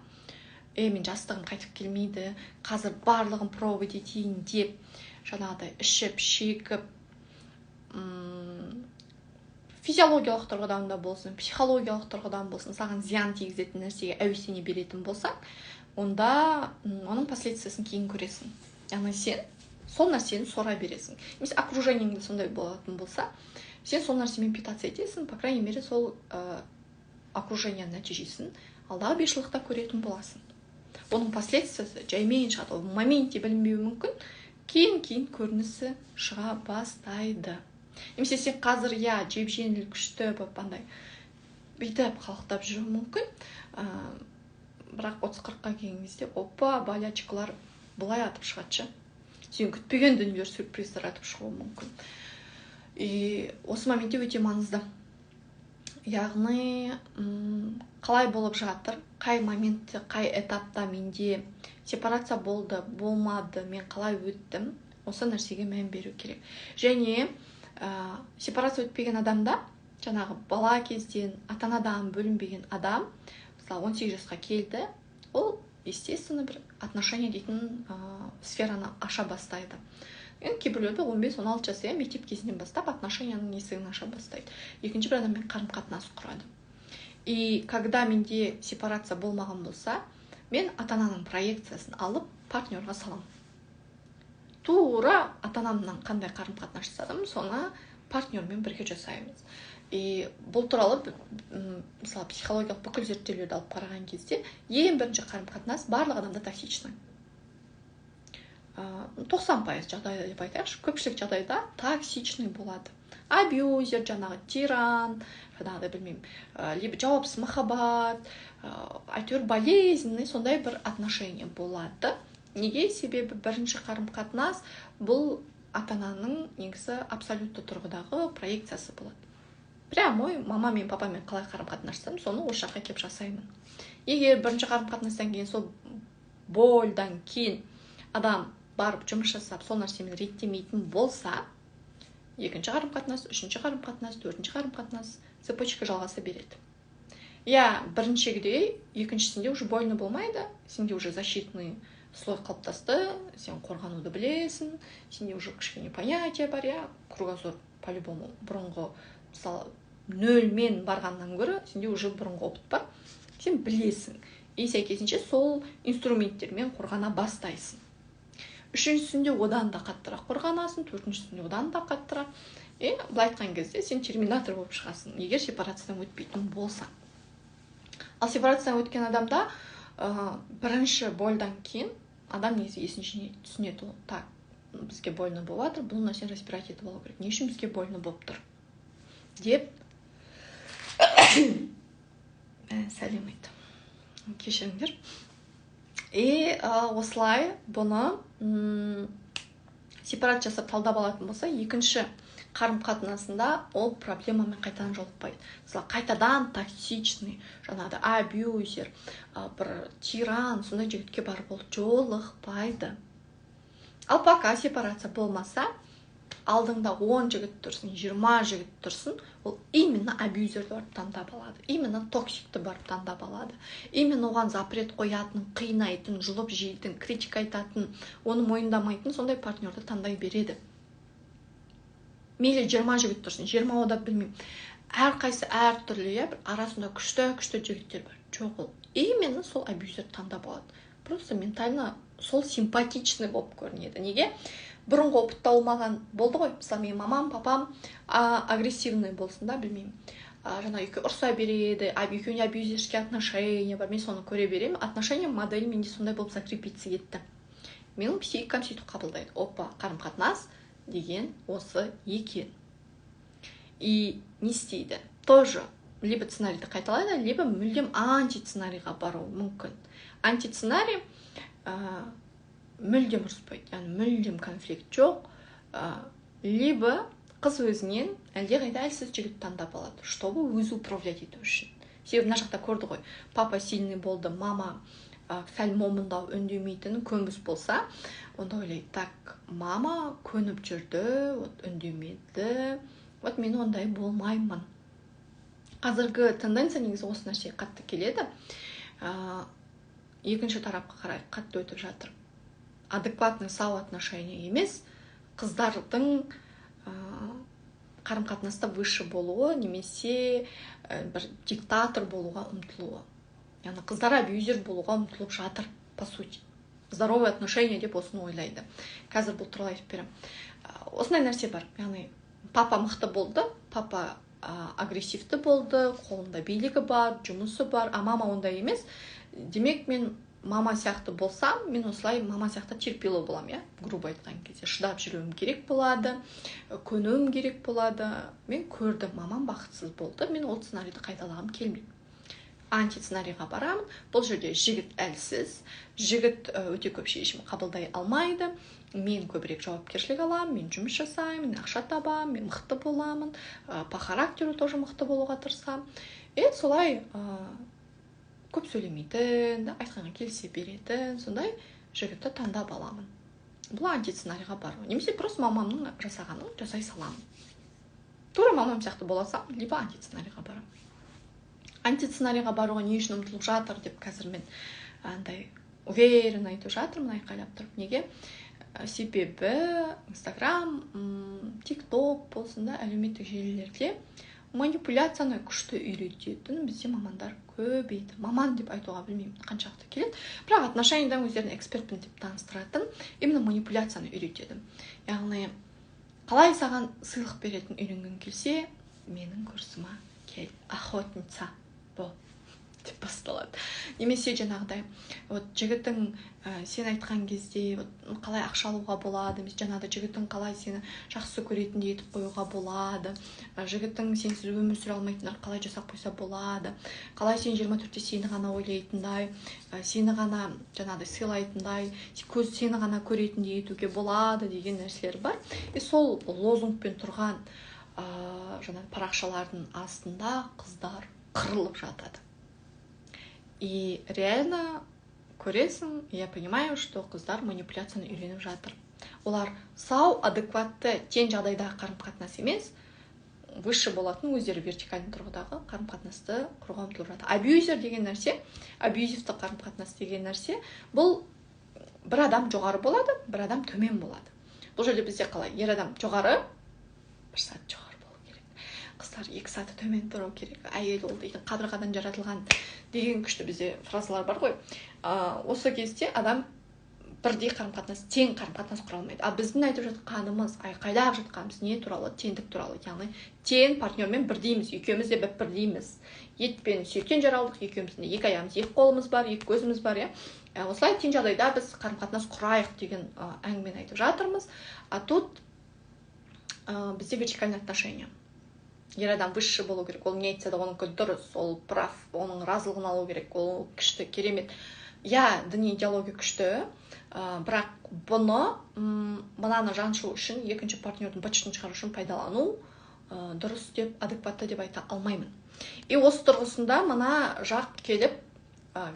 мен жастығым қайтып келмейді, қазір барлығын пробовать етейін деп жаңағыдай ішіп, шекіп, физиологиялық тұрғыдан да болсын, психологиялық тұрғыдан болсын, саған зиян тигізетін нәрсеге әуестене беретін болсаң, онда оның последствиясын кейін көресің. Яғни сен сол нәрсені сора бересің. Немесе окружениеңде сондай болатын болса, сен сол нәрсемен питаться етесің, по крайней мере сол окружениенің нәтижесін алдағы 5 жылдықта көретін боласың. Оның последствиясы жаймен шығады, ол моменте білінбеуі мүмкін, кейін көрінісі шыға бастайды. Немесе сен қазір жеп жеңіл күшті андай бүйтіп қалықтап жүру мүмкін, бірақ 30-40-қа келген кезде опа, болячкалар былай атып шығады. Сен күтпеген дүниелер, сюрприздер атып шығуы мүмкін. Осы моменте өте маңызды. Яғни қалай болып жатыр, қай моментте, қай этапта менде сепарация болды, болмады, мен қалай өттім, осы нәрсеге мән беру керек. Және сепарация өтпеген адамда, жаңағы бала кезден ата-анадан бөлінбеген адам, мысалы 18 жасқа келді, ол естественно бір отношения дейтін сфераны аша бастайды. Кейбіреулерді 15-16 жас, мектеп кезінен бастап отношенияның есігін аша бастайды. Екінші бір адаммен қарым-қатынас құрады. И когда менде сепарация болмаған болса, мен ата-ананың проекциясын алып партнерға салам. Тура ата-анамнан қандай қарым-қатынас жасадым, соны партнермен бірге жасаймыз. И бұл туралы мысалы психологиялық бүкіл зерттеулерді алып қараған кезде ең бірінші қарым-қатынас барлық адамда токсичный. 90% жағдайда деп айтайықшы, көпшілік жағдайда токсичный болады. Абьюзер, жаңағы тиран, жаңағыдай білмеймін, либо жауапсыз махаббат, әйтеуір болезненный сондай бір отношение болады. Неге? Себебі бірінші қарым-қатынас бұл ата-ананың негізі абсолютті тұрғыдағы проекциясы болады. Прямой мама мен папамен қалай қарым-қатынас жасадым, соны осы жаққа келіп жасаймын. Егер бірінші қарым-қатынастан кейін сол больдан кейін адам барып жұмыс жасап, сол нәрсемен реттемейтін болса, екінші қарым-қатынас, үшінші қарым-қатынас, төртінші қарым-қатынас цепочка жалғаса береді. Біріншегідей, екіншісінде уже больно болмайды, сенде уже защитный слой қалыптасты, сен қорғануды білесің, сенде уже кішкене понятие бар, кругозор по-любому бұрынғы, мысалы, нөлмен барғаннан гөрі, сенде уже бұрынғы опыт бар, сен білесің. И сәйкесінше сол инструменттермен қорғана бастайсың. Үшіншісінде одан да қаттырақ қорғанасың, төртіншісінде одан да қаттырақ. Былай айтқан кезде сен терминатор болып шығасың, егер сепарациядан өтпейтін болсаң. Ал сепарациядан өткен адамда бірінші больдан кейін адам негізі есін түсінеді, так, бізге больно болып жатыр, бұл нәрсені респирать етіп алу керек. Не үшін бізге больно болып тұр? Деп сәлем айт. Кешіріңдер. Осылай бұны сепарат жасап талдап алатын болса, екінші қарым-қатынасында ол проблемамен қайтадан жолықпайды. Мысалы, қайтадан токсичный, жаңағыдай абьюзер, бір тиран, сондай жігітке барып ол жолықпайды. Ал пока сепарация болмаса, алдыңда 10 жігіт тұрсын, 20 жігіт тұрсын, ол именно абьюзерді барып таңдап алады, именно токсикті барып таңдап алады, именно оған запрет қоятын, қинайтын, жұлып жейтін, критика айтатын, оны мойындамайтын сондай партнерді таңдай береді. Мейлі 20 жігіт тұрсын, 20 ода білмеймін. Әрқайсы әртүрлі, бір арасында күшті жігіттер бар. Жоқ, ол именно сол абьюзерді таңдап алады. Просто ментально сол симпатичный болып көрінеді. Неге? Бұрынғы опытта болмаған болды ғой. Мысалы, мен мамам, папам агрессивный болсын да, білмеймін. Жаңа екеуі ұрса береді, екеуіне абьюзерский отношения бар. Мен соны көре беремін. Отношения модель менде сондай болып закрепиться етті. Менің психикам сөйтіп қабылдайды. Опа, қарым-қатынас деген осы екен. И не істейді. Тоже либо сценарийді қайталайды, либо мүлдем антисценарийға бару мүмкін. Антисценарий мүлдем ұрыспайды, яғни мүлдем конфликт жоқ, либо қыз өзінен әлдеқайда әлсіз жігіт таңдап алады, чтобы өзі управлять ету үшін. Себебі мына жақта көрді ғой, папа сильный болды, мама сәл момындау, үндемейтін, көнбіс болса, онда ойлайды, так, мама көніп жүрді, үндемеді, мен ондай болмаймын. Қазіргі тенденция негізі осы нәрсе қатты келеді. Екінші тарапқа қарай қатты өтіп жатыр. Адекватный сау отношения емес, қыздардың қарым-қатынаста выше болуы, немесе бір диктатор болуға ұмтылуы. Яғни қыздар абьюзер болуға ұмтылып жатыр, по сути. Здоровые отношения деп осыны ойлайды. Қазір бұл туралы айтып беремін. Осындай нәрсе бар. Яғни папа мықты болды, папа агрессивті болды, қолында билігі бар, жұмысы бар, а мама ондай емес. Демек, мен мама сияқты болсам, мен осылай мама сияқты терпелі болам, грубо айтқан кезде. Шыдап жүруім керек болады, көнуім керек болады. Мен көрдім, мамам бақытсыз болды, мен ол сценарийді қайталағым келмейді. Антисценарийға барамын. Бұл жерде жігіт әлсіз, жігіт өте көп шешім қабылдай алмайды. Мен көбірек жауапкершілік аламын, мен жұмыс жасаймын, мен ақша табамын, мен мықты боламын, по характеру тоже мықты болуға тырысамын. Солай көп сөйлемейтін, айтқанға келісе беретін, сондай жігітті таңдап аламын. Бұл антисценарийға бару. Немесе просто мамамның жасағанын жасай саламын. Тура мамам сияқты боласам, либо антисценарийға барамын. Антисценарийға баруға не үшін ұмтылып жатыр деп қазір мен уверенно айтып жатырмын, айқайлап тұрып. Неге? Себебі Инстаграм, ТикТок болсын да, әлеуметтік желілерде манипуляцияны күшті үйрететін бізде мамандар көбейді. Маман деп айтуға білмеймін қаншақты келеді. Бірақ отношениядан өздерін экспертпін деп таныстыратын, именно манипуляцияны үйретеді. Яғни, қалай саған сыйлық беретін үйренген келсе, менің курсыма кел, охотница бол деп басталады. Немесе жаңағыдай, жігітің сен айтқан кезде қалай ақша алуға болады, жаңағыдай жігітің қалай сені жақсы көретіндей етіп қоюға болады, жігітің сенсіз өмір сүре алмайтындар қалай жасап қойса болады, қалай сен 24-те сені ғана ойлайтындай, сені ғана жаңағыдай сыйлайтындай, сені ғана көретіндей етуге болады деген нәрселер бар. Сол лозунгпен тұрған парақшалардың астында қыздар қырылып жатады. И реально көресің, я понимаю, что қыздар манипуляцияны үйреніп жатыр. Олар сау, адекватты, тең жағдайдағы қарым-қатынас емес, выше болатын өздері вертикальный тұрғыдағы қарым-қатынасты құруға ұмтылып жатыр. Абьюзер деген нәрсе, абьюзивті қарым-қатынас деген нәрсе, бұл бір адам жоғары болады, бір адам төмен болады. Бұл жерде бізде қалай? Ер адам жоғары, бір сат жоғары болу керек. Қыздар 2 саты төмен тұру керек. Әйел ол дейтін қабырғадан жаратылған деген күшті бізде фразалар бар ғой. Осы кезде адам бірдей қарым-қатынас, тең қарым-қатынас құра алмайды. Ал біздің айтып жатқанымыз, айқайлап жатқанымыз не туралы? Теңдік туралы. Яғни тең партнермен бірдейміз, екеуміз де бірдейміз. Ет пен сүйектен жаралдық, екеуміздің де 2 аяғымыз, 2 қолымыз бар, 2 көзіміз бар, осылай тең жағдайда біз қарым-қатынас құрайық деген әңгімені айтып жатырмыз. А тут бізде вертикальный отношения. Ер адам высший болу керек, ол не айтса да оныкі дұрыс, ол прав, оның разылығын алу керек, ол күшті, керемет. Діни идеология күшті, бірақ бұны мынаны жаншу үшін, екінші партнердің быт-шытын шығару үшін пайдалану дұрыс деп, адекватты деп айта алмаймын. И осы тұрғысында мына жақ келіп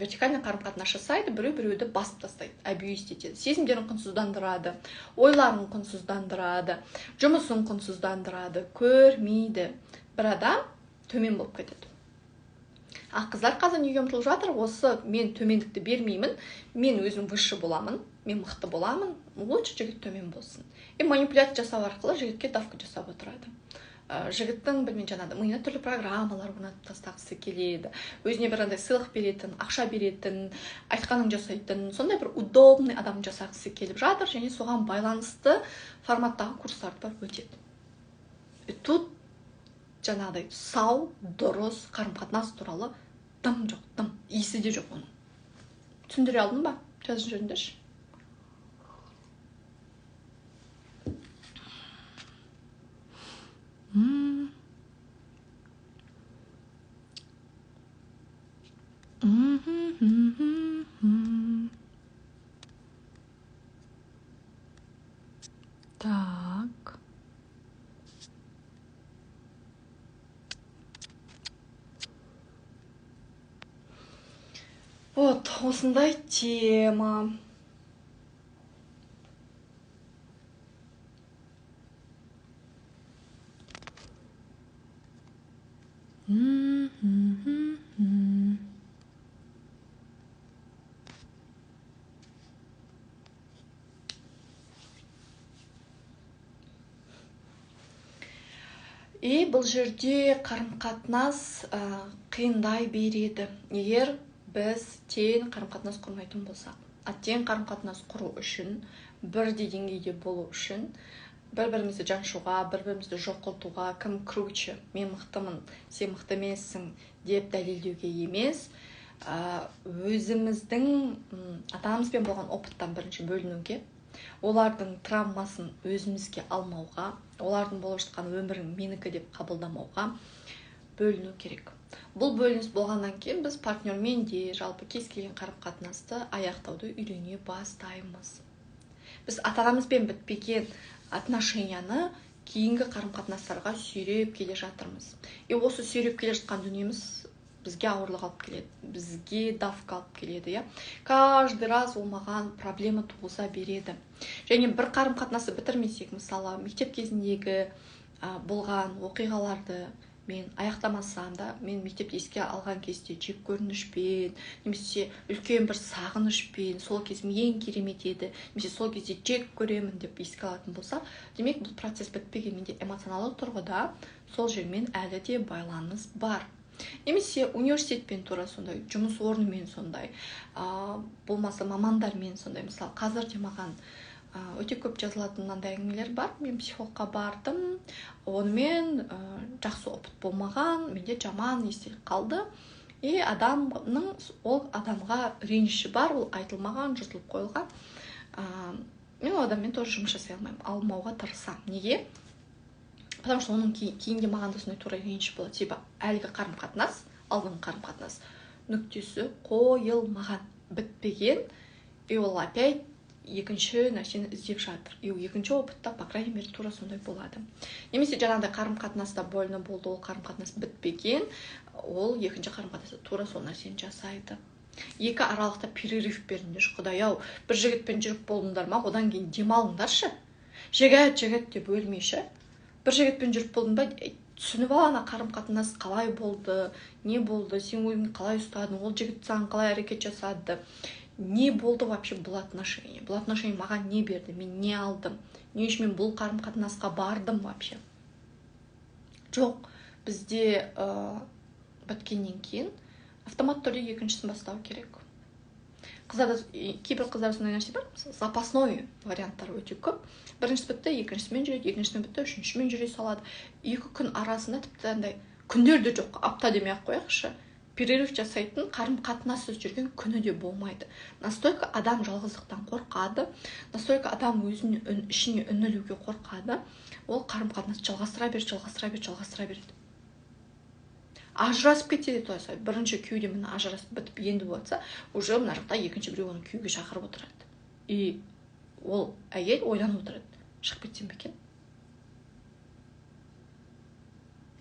вертикальный қарым-қатынас жасайды, біреуді басып тастайды, абьюз етеді, сезімдерін құнсыздандырады, ойларын құнсыздандырады, жұмысын құнсыздандырады, көрмейді. Бір адам төмен болып кетеді. Қыздар қазір неге ұмтылып жатыр? Осы мен төмендікті бермеймін, мен өзім выше боламын, мен мықты боламын, лучше жігіт төмен болсын. Манипуляция жасау арқылы жігітке давка жасап отырады. Жігіттің жаңағы миына түрлі программалар орнатып тастағысы келеді, өзіне бір андай сыйлық беретін, ақша беретін, айтқанын жасайтын, сондай бір удобный адам жасағысы келіп жатыр, және соған байланысты форматтағы курстарды барып өтеді. Тут жаңағыдай сау, дұрыс қарым-қатынас туралы дым жоқ, дым, иісі де жоқ оның. Түсіндіре алдың ба? Жазып жүріңдерші. Так. Вот, осындай тема. И бұл жерде қарым-қатынас қиындай береді. Егер біз тең қарым-қатынас құрмайтын болсақ, тең қарым-қатынас құру үшін, бірдей деңгейде болу үшін, бір-бірімізді жаншуға, бір-бірімізді жоқылтуға, кім круче, мен мықтымын, сен мықты емессің деп дәлелдеуге емес, өзіміздің ата-анамызбен болған опыттан бірінші бөлінуге, олардың травмасын өзімізге алмауға, олардың болып жатқан өмірін менікі деп қабылдамауға бөліну керек. Бұл бөлініс болғаннан кейін біз партнермен де жалпы кез келген қарым-қатынасты аяқтауды үйрене бастаймыз. Біз ата-анамызбен бітпеген отношенияны кейінгі қарым-қатынастарға сүйреп келе жатырмыз. Осы сүйреп келе жатқан дүниеміз бізге ауырлық алып келеді, бізге давка алып келеді. Каждый раз ол маған проблема туғыза береді. Және бір қарым-қатынасты бітірмесек, мысалы, мектеп кезіндегі болған оқиғаларды мен аяқтамасам да, мен мектепте еске алған кезде жек көрінішпен, немесе үлкен бір сағынышпен, сол кезім ең керемет еді, немесе сол кезде жек көремін деп еске алатын болса, демек бұл процесс бітпеген, менде эмоционалдық тұрғыда сол жермен әлі де байланыс бар. Немесе университетпен тура сондай, жұмыс орнымен сондай, болмаса мамандармен сондай. Мысалы, қазір де маған өте көп жазылатын мынандай әңгімелер бар. Мен психологқа бардым, онымен жақсы опыт болмаған, менде жаман естелік қалды. И адамның ол адамға реніші бар, ол айтылмаған, жыртылып қойылған. Мен ол адаммен тоже жұмыс жасай алмаймын, алмауға тырысам. Неге? Потому что оның кейінде маған да сондай тура реніш болады. Себебі әлгі қарым-қатынас, алдыңғы қарым-қатынас нүктесі қойылмаған, бітпеген, и ол опять екінші нәрсені іздеп жатыр. И екінші опытта, по крайней мере, тура сондай болады. Немесе жаңағыдай қарым-қатынаста больно болды, ол қарым-қатынас бітпеген, ол екінші қарым-қатынаста тура сол нәрсені жасайды. Екі аралықта перерыв беріңдер, құдай-ау, бір жігітпен жүріп болдыңдар ма, одан кейін демалыңдаршы. Жігіт деп өлмейші. Бір жігітпен жүріп болдың ба, түсініп ал, ана қарым-қатынас қалай болды, не болды, сен ойыңды қалай ұстадың, ол жігіт саған қалай әрекет жасады, не болды вообще бұл отношение? Бұл отношение маған не берді, мен не алдым, не үшін мен бұл қарым-қатынасқа бардым вообще? Жоқ, бізде біткеннен кейін автомат түрде екіншісін бастау керек. Кейбір қыздар сондай нәрсе бар, запасной варианттар өте көп. Біріншісі бітті, екіншісімен жүреді, екіншісімен бітті, үшіншімен жүре салады. 2 күн арасында тіпті андай күндерде жоқ, апта демей-ақ қояқшы, перерыв жасайтын, қарым-қатынассыз жүрген күні де болмайды. Настолько адам жалғыздықтан қорқады, настолько адам өзінің ішіне үңілуге қорқады, ол қарым-қатынас жалғастыра береді. Ажырасып кетеді тойса, бірінші күйеуде міне ажырасып бітіп енді болса, уже мына жақта екінші біреу оны күйеуге шақырып отырады. И ол әйел ойланып отырады, шығып кетсем бе екен.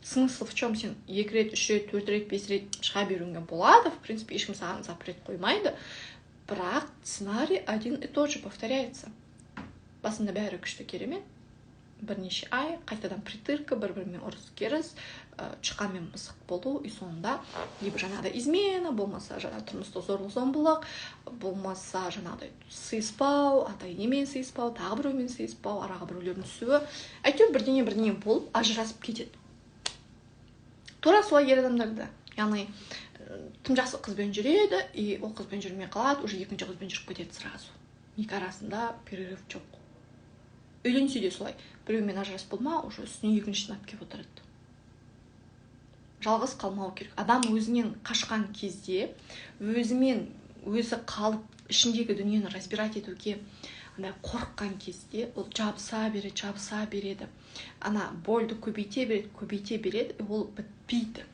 Смысл в чем? Сен 2 рет, 3 рет, 4 рет, 5 рет шыға беруіңе болады, в принципе, ешкім саған запрет қоймайды, бірақ сценарий один и тот же повторяется. Басында бәрі күшті, керемет, бірнеше ай, қайтадан притырка, бір-бірімен ұрыс-керіс, шыққанмен мысық болу, и соңында либо жаңағыдай измена, болмаса жаңағы тұрмыста зорлық-зомбылық, болмаса жаңағыдай сыйыспау, ата-енемен сыйыспау, тағы біреумен сыйыспау, араға біреулердің түсуі, әйтеуір бірдеңе болып ажырасып кетеді. Тура солай ер адамдарда, яғни тым жақсы қызбен жүреді, и ол қызбен жүрмей қалады, уже екінші қызбен жүріп кетеді сразу. Екі арасында перерыв жоқ. Үйленсе де солай, біреумен ажырасып болма, уже үстіне екіншісін алып келіп отырады. Жалғыз қалмау керек. Адам өзінен қашқан кезде, өзімен өзі қалып, ішіндегі дүниені разбирать етуге қорыққан кезде, ол жабыса береді. Ана больді көбейте береді, ол бітпейді.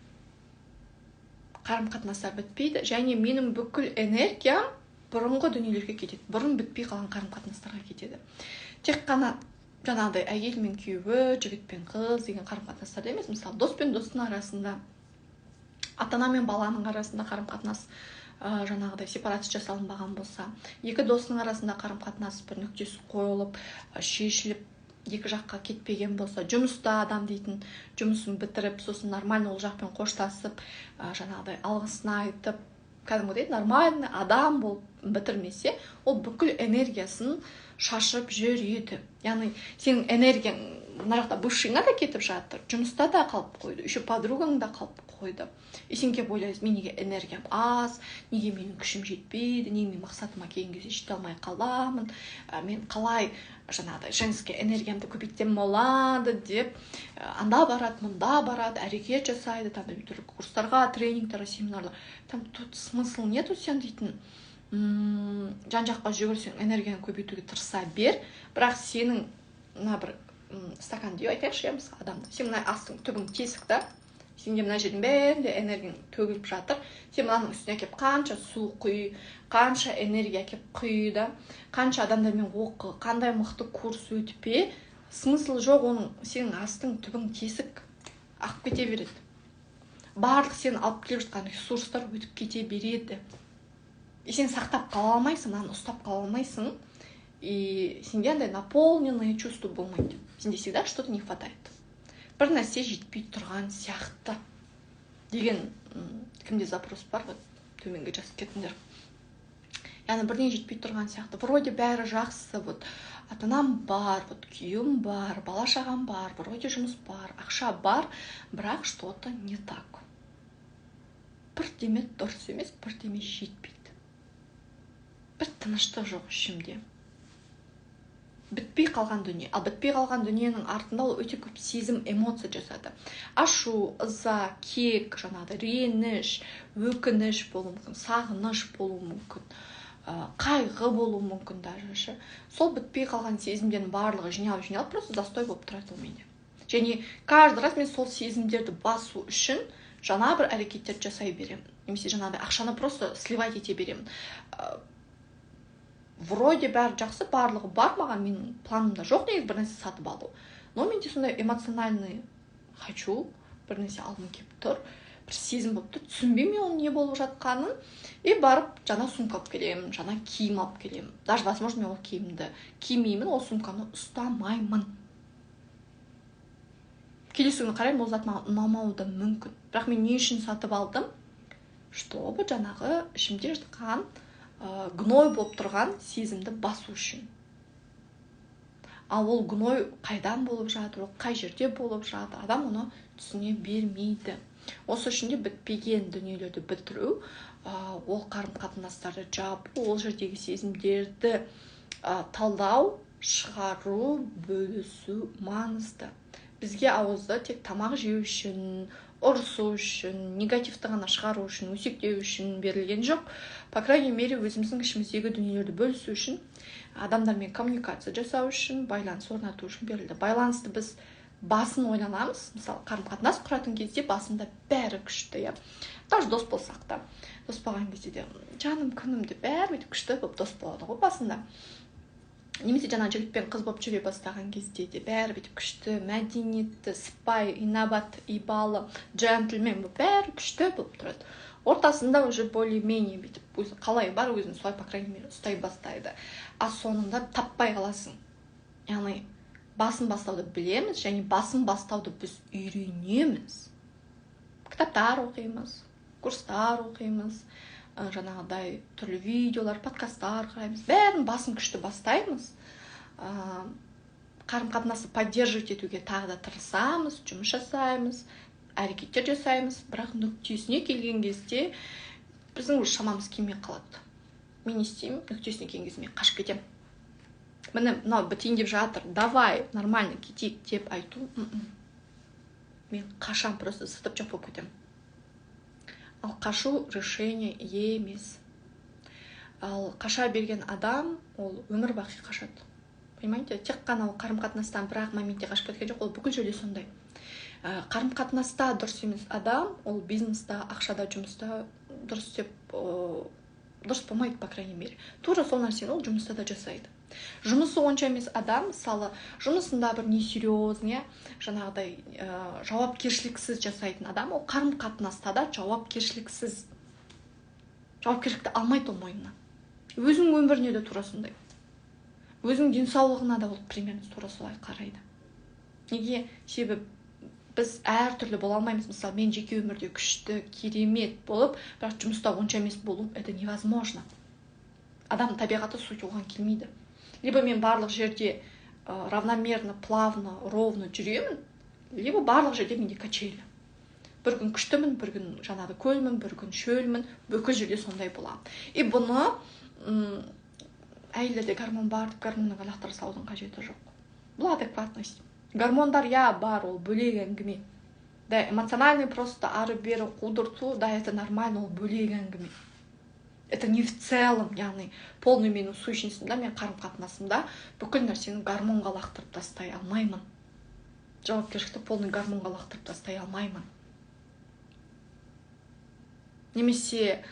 Қарым-қатынастар бітпейді, және менің бүкіл энергиям бұрынғы дүниелерге кетеді. Бұрын бітпей қалған қарым-қатынастарға кетеді. Тек қана жаңағыдай әйел мен күйеуі, жігіт пен қыз деген қарым-қатынастарда емес, мысалы дос пен достың арасында, ата-ана мен баланың арасында қарым-қатынас жаңағыдай сепарация жасалынбаған болса, екі достың арасында қарым-қатынас бір нүктесі қойылып, шешіліп, екі жаққа кетпеген болса, жұмыста адам дейтін жұмысын бітіріп, сосын нормально ол жақпен қоштасып, жаңағыдай алғысын айтып, кәдімгідей нормальный адам болып бітірмесе, ол бүкіл энергиясын шашып жүреді. Яғни сенің энергияң мына жақта бывшыңа да кетіп жатыр, жұмыста да қалып қойды, еще подругаң да қалып қойды. И сен келіп ойлайсың, мен неге энергиям аз, неге менің күшім жетпейді, неге мен мақсатыма келген кезде жете алмай қаламын, мен қалай жаңағыдай женский энергиямды көбейтсем болады деп, анда барады, мұнда барады, әрекет жасайды, там түрлі курстарға, тренингтарға, семинарлар. Там тут смысл нету сен дейтін. Жан-жаққа жүгірсең, энергияны көбейтуге тырыса бер, бірақ сенің мына бір стакан деу айтайықшы, мысалы адамды, сен мына астың түбің тесік та, сенде мына жердің бәрінде энергияң төгіліп жатыр, сен мынаның үстіне әкеп қанша су құй, қанша энергия әкеп құйды, қанша адамдармен оқы, қандай мықты курс өтпе, смысл жоқ, оның сенің астың түбің тесік ағып кете береді. Барлық сен алып келіп жатқан ресурстар өтіп кете береді. И сен сақтап қала алмайсың, мынаны ұстап қала алмайсың, и сенде андай наполненное чувство болмайды. Сенде всегда что-то не хватает. Бір нәрсе жетпей тұрған сияқты деген кімде запрос бар, төменге жазып кетіңдер. Яғни бірден жетпей тұрған сияқты. Вроде бәрі жақсы, ата-анам бар, күйеуім бар, бала-шағам бар, вроде жұмыс бар, ақша бар, бірақ что-то не так. Бірдеме дұрыс емес, бірдеме жетпейді. Бір тыныштық жоқ ішімде. Бітпей қалған дүние. Ал бітпей қалған дүниенің артында ол өте көп сезім, эмоция жасады. Ашу, ыза, кек, жаңағыдай реніш, өкініш болуы мүмкін, сағыныш болуы мүмкін, қайғы болуы мүмкін даже. Сол бітпей қалған сезімдердің барлығы жиналып, просто застой болып тұрады ол менде. Және каждый раз мен сол сезімдерді басу үшін жаңа бір әрекеттер жасай беремін. Немесе жаңағыдай ақшаны просто сливать ете беремін. Вроде бәрі жақсы, барлығы бар, маған менің планымда жоқ негізі бір нәрсе сатып алу. Но менде сондай эмоциональный хочу, бір нәрсе алғым келіп тұр, бір сезім болып тұр, түсінбеймін оның не болып жатқанын, и барып жаңа сумка алып келемін, жаңа киім алып келемін. Даже возможно мен ол киімді кимеймін, ол сумканы ұстамаймын. Келесі күні қараймын, ол зат маған ұнамауы да мүмкін. Бірақ мен не үшін сатып алдым? Чтобы жаңағы ішімде жатқан гной болып тұрған сезімді басу үшін. Ал ол гной қайдан болып жатыр, ол қай жерде болып жатыр, адам оны түсіне бермейді. Осы үшін де бітпеген дүниелерді бітіру, ол қарым-қатынастарды жабу, ол жердегі сезімдерді талдау, шығару, бөлісу маңызды. Бізге ауызда тек тамақ жеу үшін, ұрысу үшін, негативті ғана шығару үшін, өсектеу үшін берілген жоқ. По крайней мере, өзіміздің ішіміздегі дүниелерді бөлісу үшін, адамдармен коммуникация жасау үшін, байланыс орнату үшін берілді. Байланысты біз басын ойланамыз, мысалы, қарым-қатынас құратын кезде басында бәрі күшті, даже дос болсақ та, дос болған кезде де жаным күнімде бәрі күшті болып дос болады ғой басында. немесе жаңа жігіт пен қыз болып жүре бастаған кезде де бәрі бүйтіп күшті, мәдениетті, сыпайы, инабат, ибалы, джентльмен болып бәрі күшті болып тұрады. Ортасында уже более-менее бүйтіп өзі қалай бар, өзін солай, по крайней мере, ұстай бастайды. А соңында таппай қаласың. Яғни басын бастауды білеміз, және басын бастауды біз үйренеміз. Кітаптар оқимыз, курстар оқимыз, жаңағыдай түрлі видеолар, подкасттар қараймыз, бәрін басын күшті бастаймыз. Қарым-қатынасты поддерживать етуге тағы да тырысамыз, жұмыс жасаймыз, әрекеттер жасаймыз, бірақ нүктесіне келген кезде біздің өз шамамыз келмей қалады. Мен не істеймін? Нүктесіне келген кезде мен қашып кетемін. Міне мынау бітейін деп жатыр, давай нормально кетейік деп айту, мен қашам, просто сытып жоқ болып кетемін. Ал қашу решение емес. Ал қаша берген адам, ол өмір бақи қашады. Понимаете? Тек қана ол қарым-қатынастан бір-ақ моментте қашып кеткен жоқ, ол бүкіл жерде сондай. Қарым-қатынаста дұрыс емес адам, ол бизнеста, ақшада, жұмыста дұрыс деп дұрыс болмайды, по крайней мере. Тура сол нәрсені ол жұмыста да жасайды. Жұмысы онша емес адам, мысалы, жұмысында бір несерьезный, жаңағыдай жауапкершіліксіз жасайтын адам, ол қарым-қатынаста да жауапкершіліксіз. Жауапкершілікті алмайды ол мойнына. Өзің өміріне де тура сондай. Өзің денсаулығына да ол примерно тура солай қарайды. Неге? Себебі біз әртүрлі бола алмаймыз. Мысалы, мен жеке өмірде күшті, керемет болып, бірақ жұмыста онша емес болу, это невозможно. Адам табиғаты сөйтіп оған келмейді. Либо мен барлық жерде равномерно, плавно, ровно жүремін, либо барлық жерде менде качели. Бір күн күштімін, бір күн жаңағы көлмін, бір күн шөлмін, бүкіл жерде сондай боламын. И бұны әйелдерде гормон бар, гормонның лақтыра салудың қажеті жоқ. Бұл адекватность. Гормондар бар, ол бөлек әңгіме. Да, эмоциональный просто ары-бері қудырту, да, это нормально, ол бөлек әңгіме. Это не в целом, яғни полный менің сущностьімда, мен қарым-қатынасымда бүкіл нәрсені гормонға лақтырып тастай алмаймын. Жауапкершілікті полный гормонға лақтырып тастай алмаймын. Немесе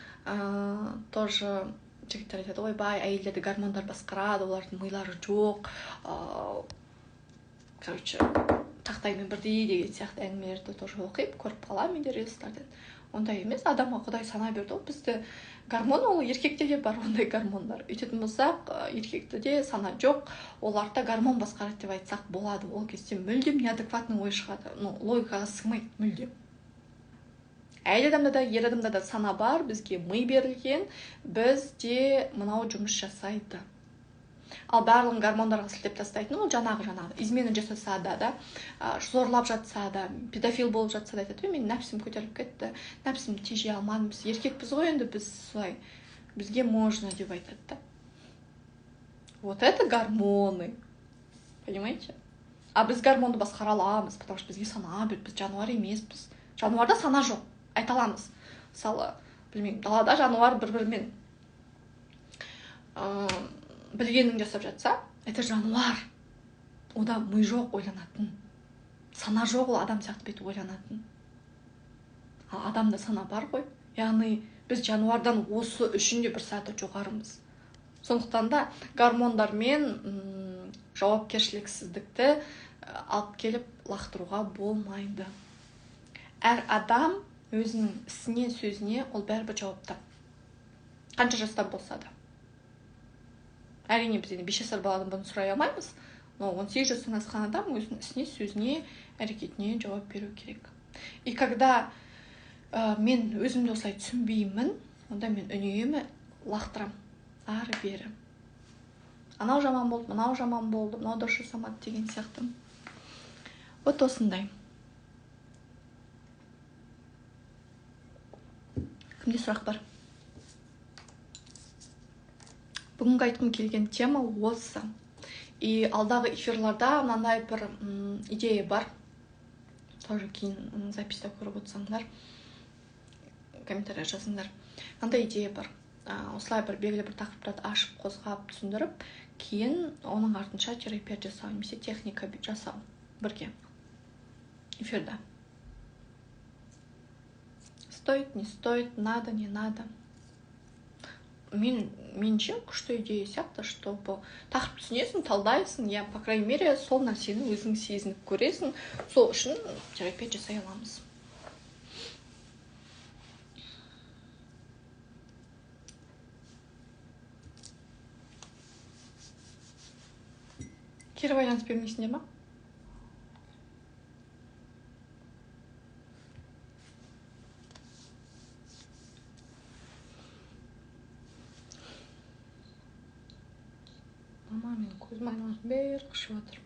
тоже жігіттер айтады, ойбай, әйелдерді гормондар басқарады, олардың милары жоқ, короче, тақтаймен бірдей деген сияқты әңгімелерді тоже оқиып, көріп қаламын менде рилстардан. Ондай емес, адамға Құдай сана берді, ол бізді гормон, ол еркекте де бар ондай гормондар. Үйтетін болсақ, еркекте де сана жоқ, оларда гормон басқарады деп айтсақ болады. Ол кезде мүлдем неадекватный ой шығады, логикаға сыймайды мүлдем. Әйел адамда да, ер адамда да сана бар, бізге ми берілген, бізде мынау жұмыс жасайды. Ал барлығын гормондарға сілтеп тастайтын, ол жаңағы измена жасаса да, зорлап жатса да, педофил болып жатса да айтады, мен нәпсім көтеріліп кетті, нәпсім тежей алмадым, біз еркекпіз ғой, енді біз солай, бізге можно деп айтады. Вот это гормоны, понимаете? А біз гормонды басқара аламыз, потому что бізге сана берді, біз жануар емеспіз. Жануарда сана жоқ, айта аламыз. Мысалы, білмеймін, далада жануар бір-бірімен білгенін жасап жатса, это жануар. Ода ми жоқ ойланатын. Сана жоқ, ол адам сияқты бет ойланатын. Ал адамда сана бар ғой. Яғни біз жануардан осы үшін де бір саты жоғарымыз. Сондықтан да гормондармен жауапкершіліксіздікті алып келіп лақтыруға болмайды. Әр адам өзінің ісіне, сөзіне ол бәрібір жауапты. Қанша жаста болса да. Әрине біз 5 жасар баладан бұны сұрай алмаймыз, но 18 жастан асқан адам өзінің ісіне, сөзіне, әрекетіне жауап беру керек. И когда мен өзімді осылай түсінбеймін, онда мен үнемі лақтырам, ары-бері. Анау жаман болды, мынау жаман болды, мынау дұрыс жасамады деген сияқты. Вот осындай. Кімде сұрақ бар? Бүгінгі айтқым келген тема осы. И алдағы эфирларда мынандай бір идея бар. Тоже кейін записта көріп отырсаңдар, комментария жазыңдар. Мынандай идея бар. Осылай бір белгілі бір тақырыптарды ашып, қозғап, түсіндіріп, кейін оның артынша терапия жасау, немесе техника жасау бірге эфирда. Стоит, не стоит, надо, не надо. меніңше күшті идея сияқты, чтобы тақырып түсінесің, талдайсың, я по крайней мере сол нәрсені өзің сезініп көресің. Сол үшін терапия жасай аламыз. Кері байланыс бермейсіңдер ма? Мама, мен көзім айналасым бәрі қышып жатыр.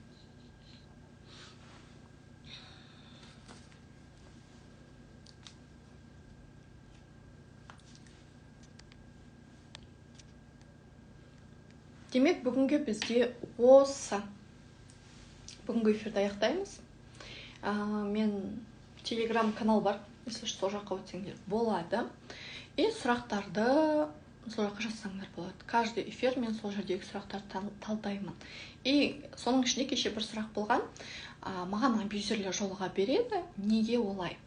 Демек, бүгінгі бізде осы. Бүгінгі эфирді аяқтаймыз. Мен телеграм-канал бар, если сол жаққа өтсеңдер болады. И сұрақтарды сол жаққа жазсаңдар болады. Каждый эфир мен сол жердегі сұрақтарды талдаймын. И соның ішінде кеше бір сұрақ болған. Маған абьюзерлер жолыға береді. Неге олай?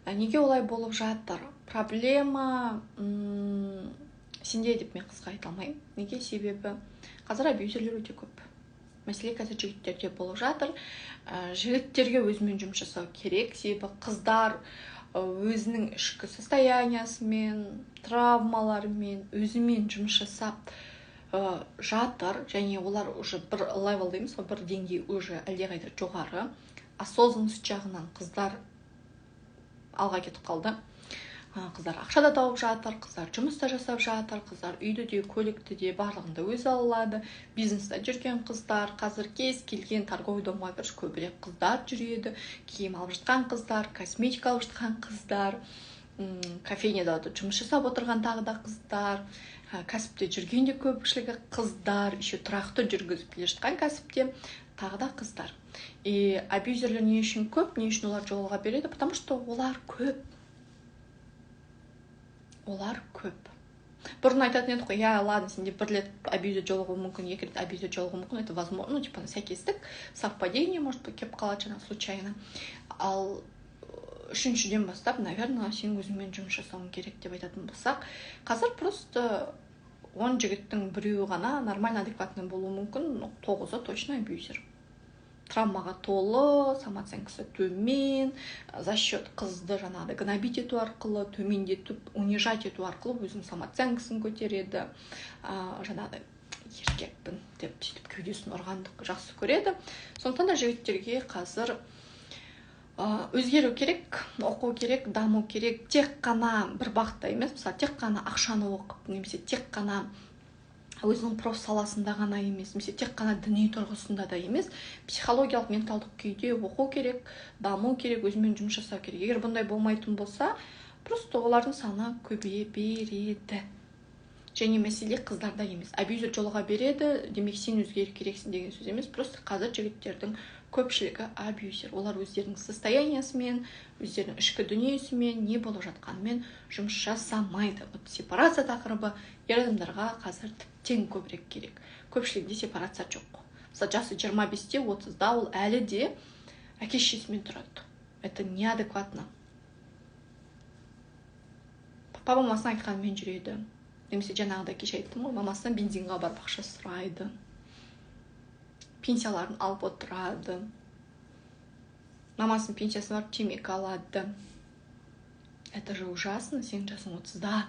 Неге олай болып жатыр? Проблема сенде деп мен қызға айта алмаймын. Неге? Себебі қазір абьюзерлер өте көп. Мәселе қазір жігіттерде болып жатыр. Жігіттерге өзімен жұмыс жасау керек. Себебі қыздар өзінің ішкі состояниясымен, травмаларымен, өзімен жұмыс жасап жатыр. Және олар уже бір левел дейміз, бір деңгей уже әлдеқайда жоғары. Осознанность жағынан қыздар алға кетіп қалды. Қыздар ақшада тауып жатыр, қыздар жұмыста жасап жатыр, қыздар үйді де, көлікті де барлығында өзі алады. Бизнеста жүрген қыздар, қазір кез келген торговый домға кіріш көбірек қыздар жүреді. Киім алып жатқан қыздар, косметика алып жатқан қыздар, кофейняда жұмыс жасап отырған тағы да қыздар, кәсіпте жүрген де көпшілігі қыздар, еще тұрақты жүргізіп келе жатқан кәсіпте тағы да қыздар. И абьюзерлер не үшін көп, не үшін олар жолыға береді? Потому что олар көп. Олар көп. Бұрын айтатын едік қой, ладно, сенде бір рет абьюзер жолығуы мүмкін, екі рет абьюзер жолығуы мүмкін, это возможно, сәйкестік, совпадение, может быть, келіп қалады жаңа случайно. Ал үшіншіден бастап, наверное, сен өзіңмен жұмыс жасауың керек деп айтатын болсақ, қазір просто 10 жігіттің біреуі ғана нормально, адекватный болуы мүмкін, 9-ы точно абьюзер. Травмаға толы, самооценкасы төмен, за счет қызды жаңағыдай гнобить ету арқылы, төмендетіп, унижать ету арқылы өзінің самооценкасын көтереді. Жаңағыдай еркекпін деп сөйтіп кеудесін ұрғанды жақсы көреді. Сондықтан да жігіттерге қазір өзгеру керек, оқу керек, даму керек. Тек қана бір бағытта емес, мысалы, тек қана ақшаны оқып, немесе тек қана өзінің проф саласында ғана емес, немесе тек қана діни тұрғысында да емес, психологиялық, менталдық күйде оқу керек, даму керек, өзімен жұмыс жасау керек. Егер бұндай болмайтын болса, просто олардың саны көбейе береді. Және мәселе қыздарда емес. Абьюзер жолыға береді, демек сен өзгеру керексің деген сөз емес. Просто қазір жігіттердің көпшілігі абьюзер. Олар өздерінің состояниясымен, өздерінің ішкі дүниесімен, не болып жатқанымен жұмыс жасамайды. Вот сепарация тақырыбы ер адамдарға қазір тіптен көбірек керек. Көпшілігінде сепарация жоқ. Мысалы, жасы 25-те, 30-да ол әлі де әке-шешесімен тұрады. Это неадекватно. Папа мамасына айтқанымен жүреді. Немесе жаңағыда кеше айттым ғой, мамасынан бензинға барып ақша сұрайды. Пенсияларын алып отырады. Мамасының пенсиясын барып темекі алады. Это же ужасно, сен жасың 30-да.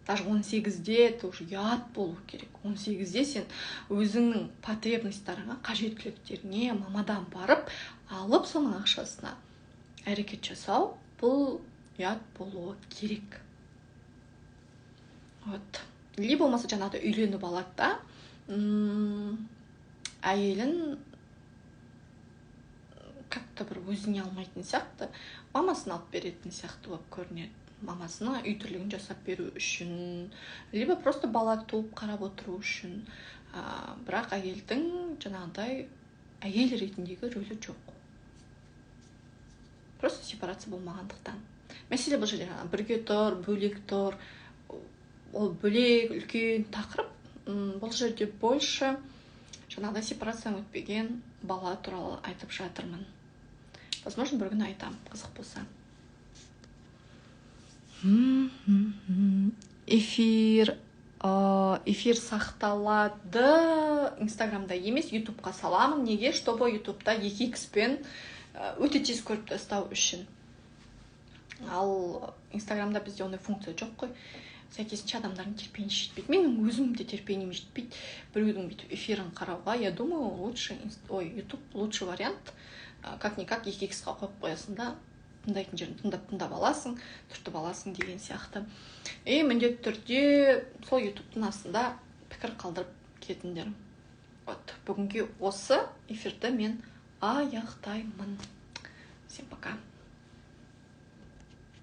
Даже 18-де это уже ұят болу керек. 18-де сен өзіңнің потребностарыңа, қажеттіліктеріне мамадан барып, алып соның ақшасына әрекет жасау, бұл ұят болуы керек. Вот. Или болмаса жаңағыда үйленіп алады да, әйелін как-то бір өзіне алмайтын сияқты, мамасын алып беретін сияқты болып көрінеді. Мамасына үй тірлігін жасап беру үшін, либо просто бала туып қарап отыру үшін. Бірақ әйелдің жаңағыдай әйел ретіндегі рөлі жоқ. Просто сепарация болмағандықтан. Мәселе бұл жерде бірге тұр, бөлек тұр, ол бөлек, үлкен тақырып. Бұл жерде больше жаңағыдай сепарациядан өтпеген бала туралы айтып жатырмын. Возможно, бір күні айтам, қызық болса. эфир сақталады инстаграмда емес, ютубқа саламын. Неге? Чтобы ютубта 2х-пен өте тез көріп тастау үшін. Ал инстаграмда бізде ондай функция жоқ қой. Сәйкесінше адамдардың терпениесі жетпейді. Менің өзім де терпением жетпейді біреудің бүйтіп эфирін қарауға. Я думаю, ютуб лучший вариант. Как-никак 2х-қа қойып қоясың да, тыңдайтын жерін тыңдап аласың, түртіп аласың деген сияқты. Міндетті түрде сол ютубтың астында пікір қалдырып кетіңдер. Бүгінгі осы эфирді мен аяқтаймын.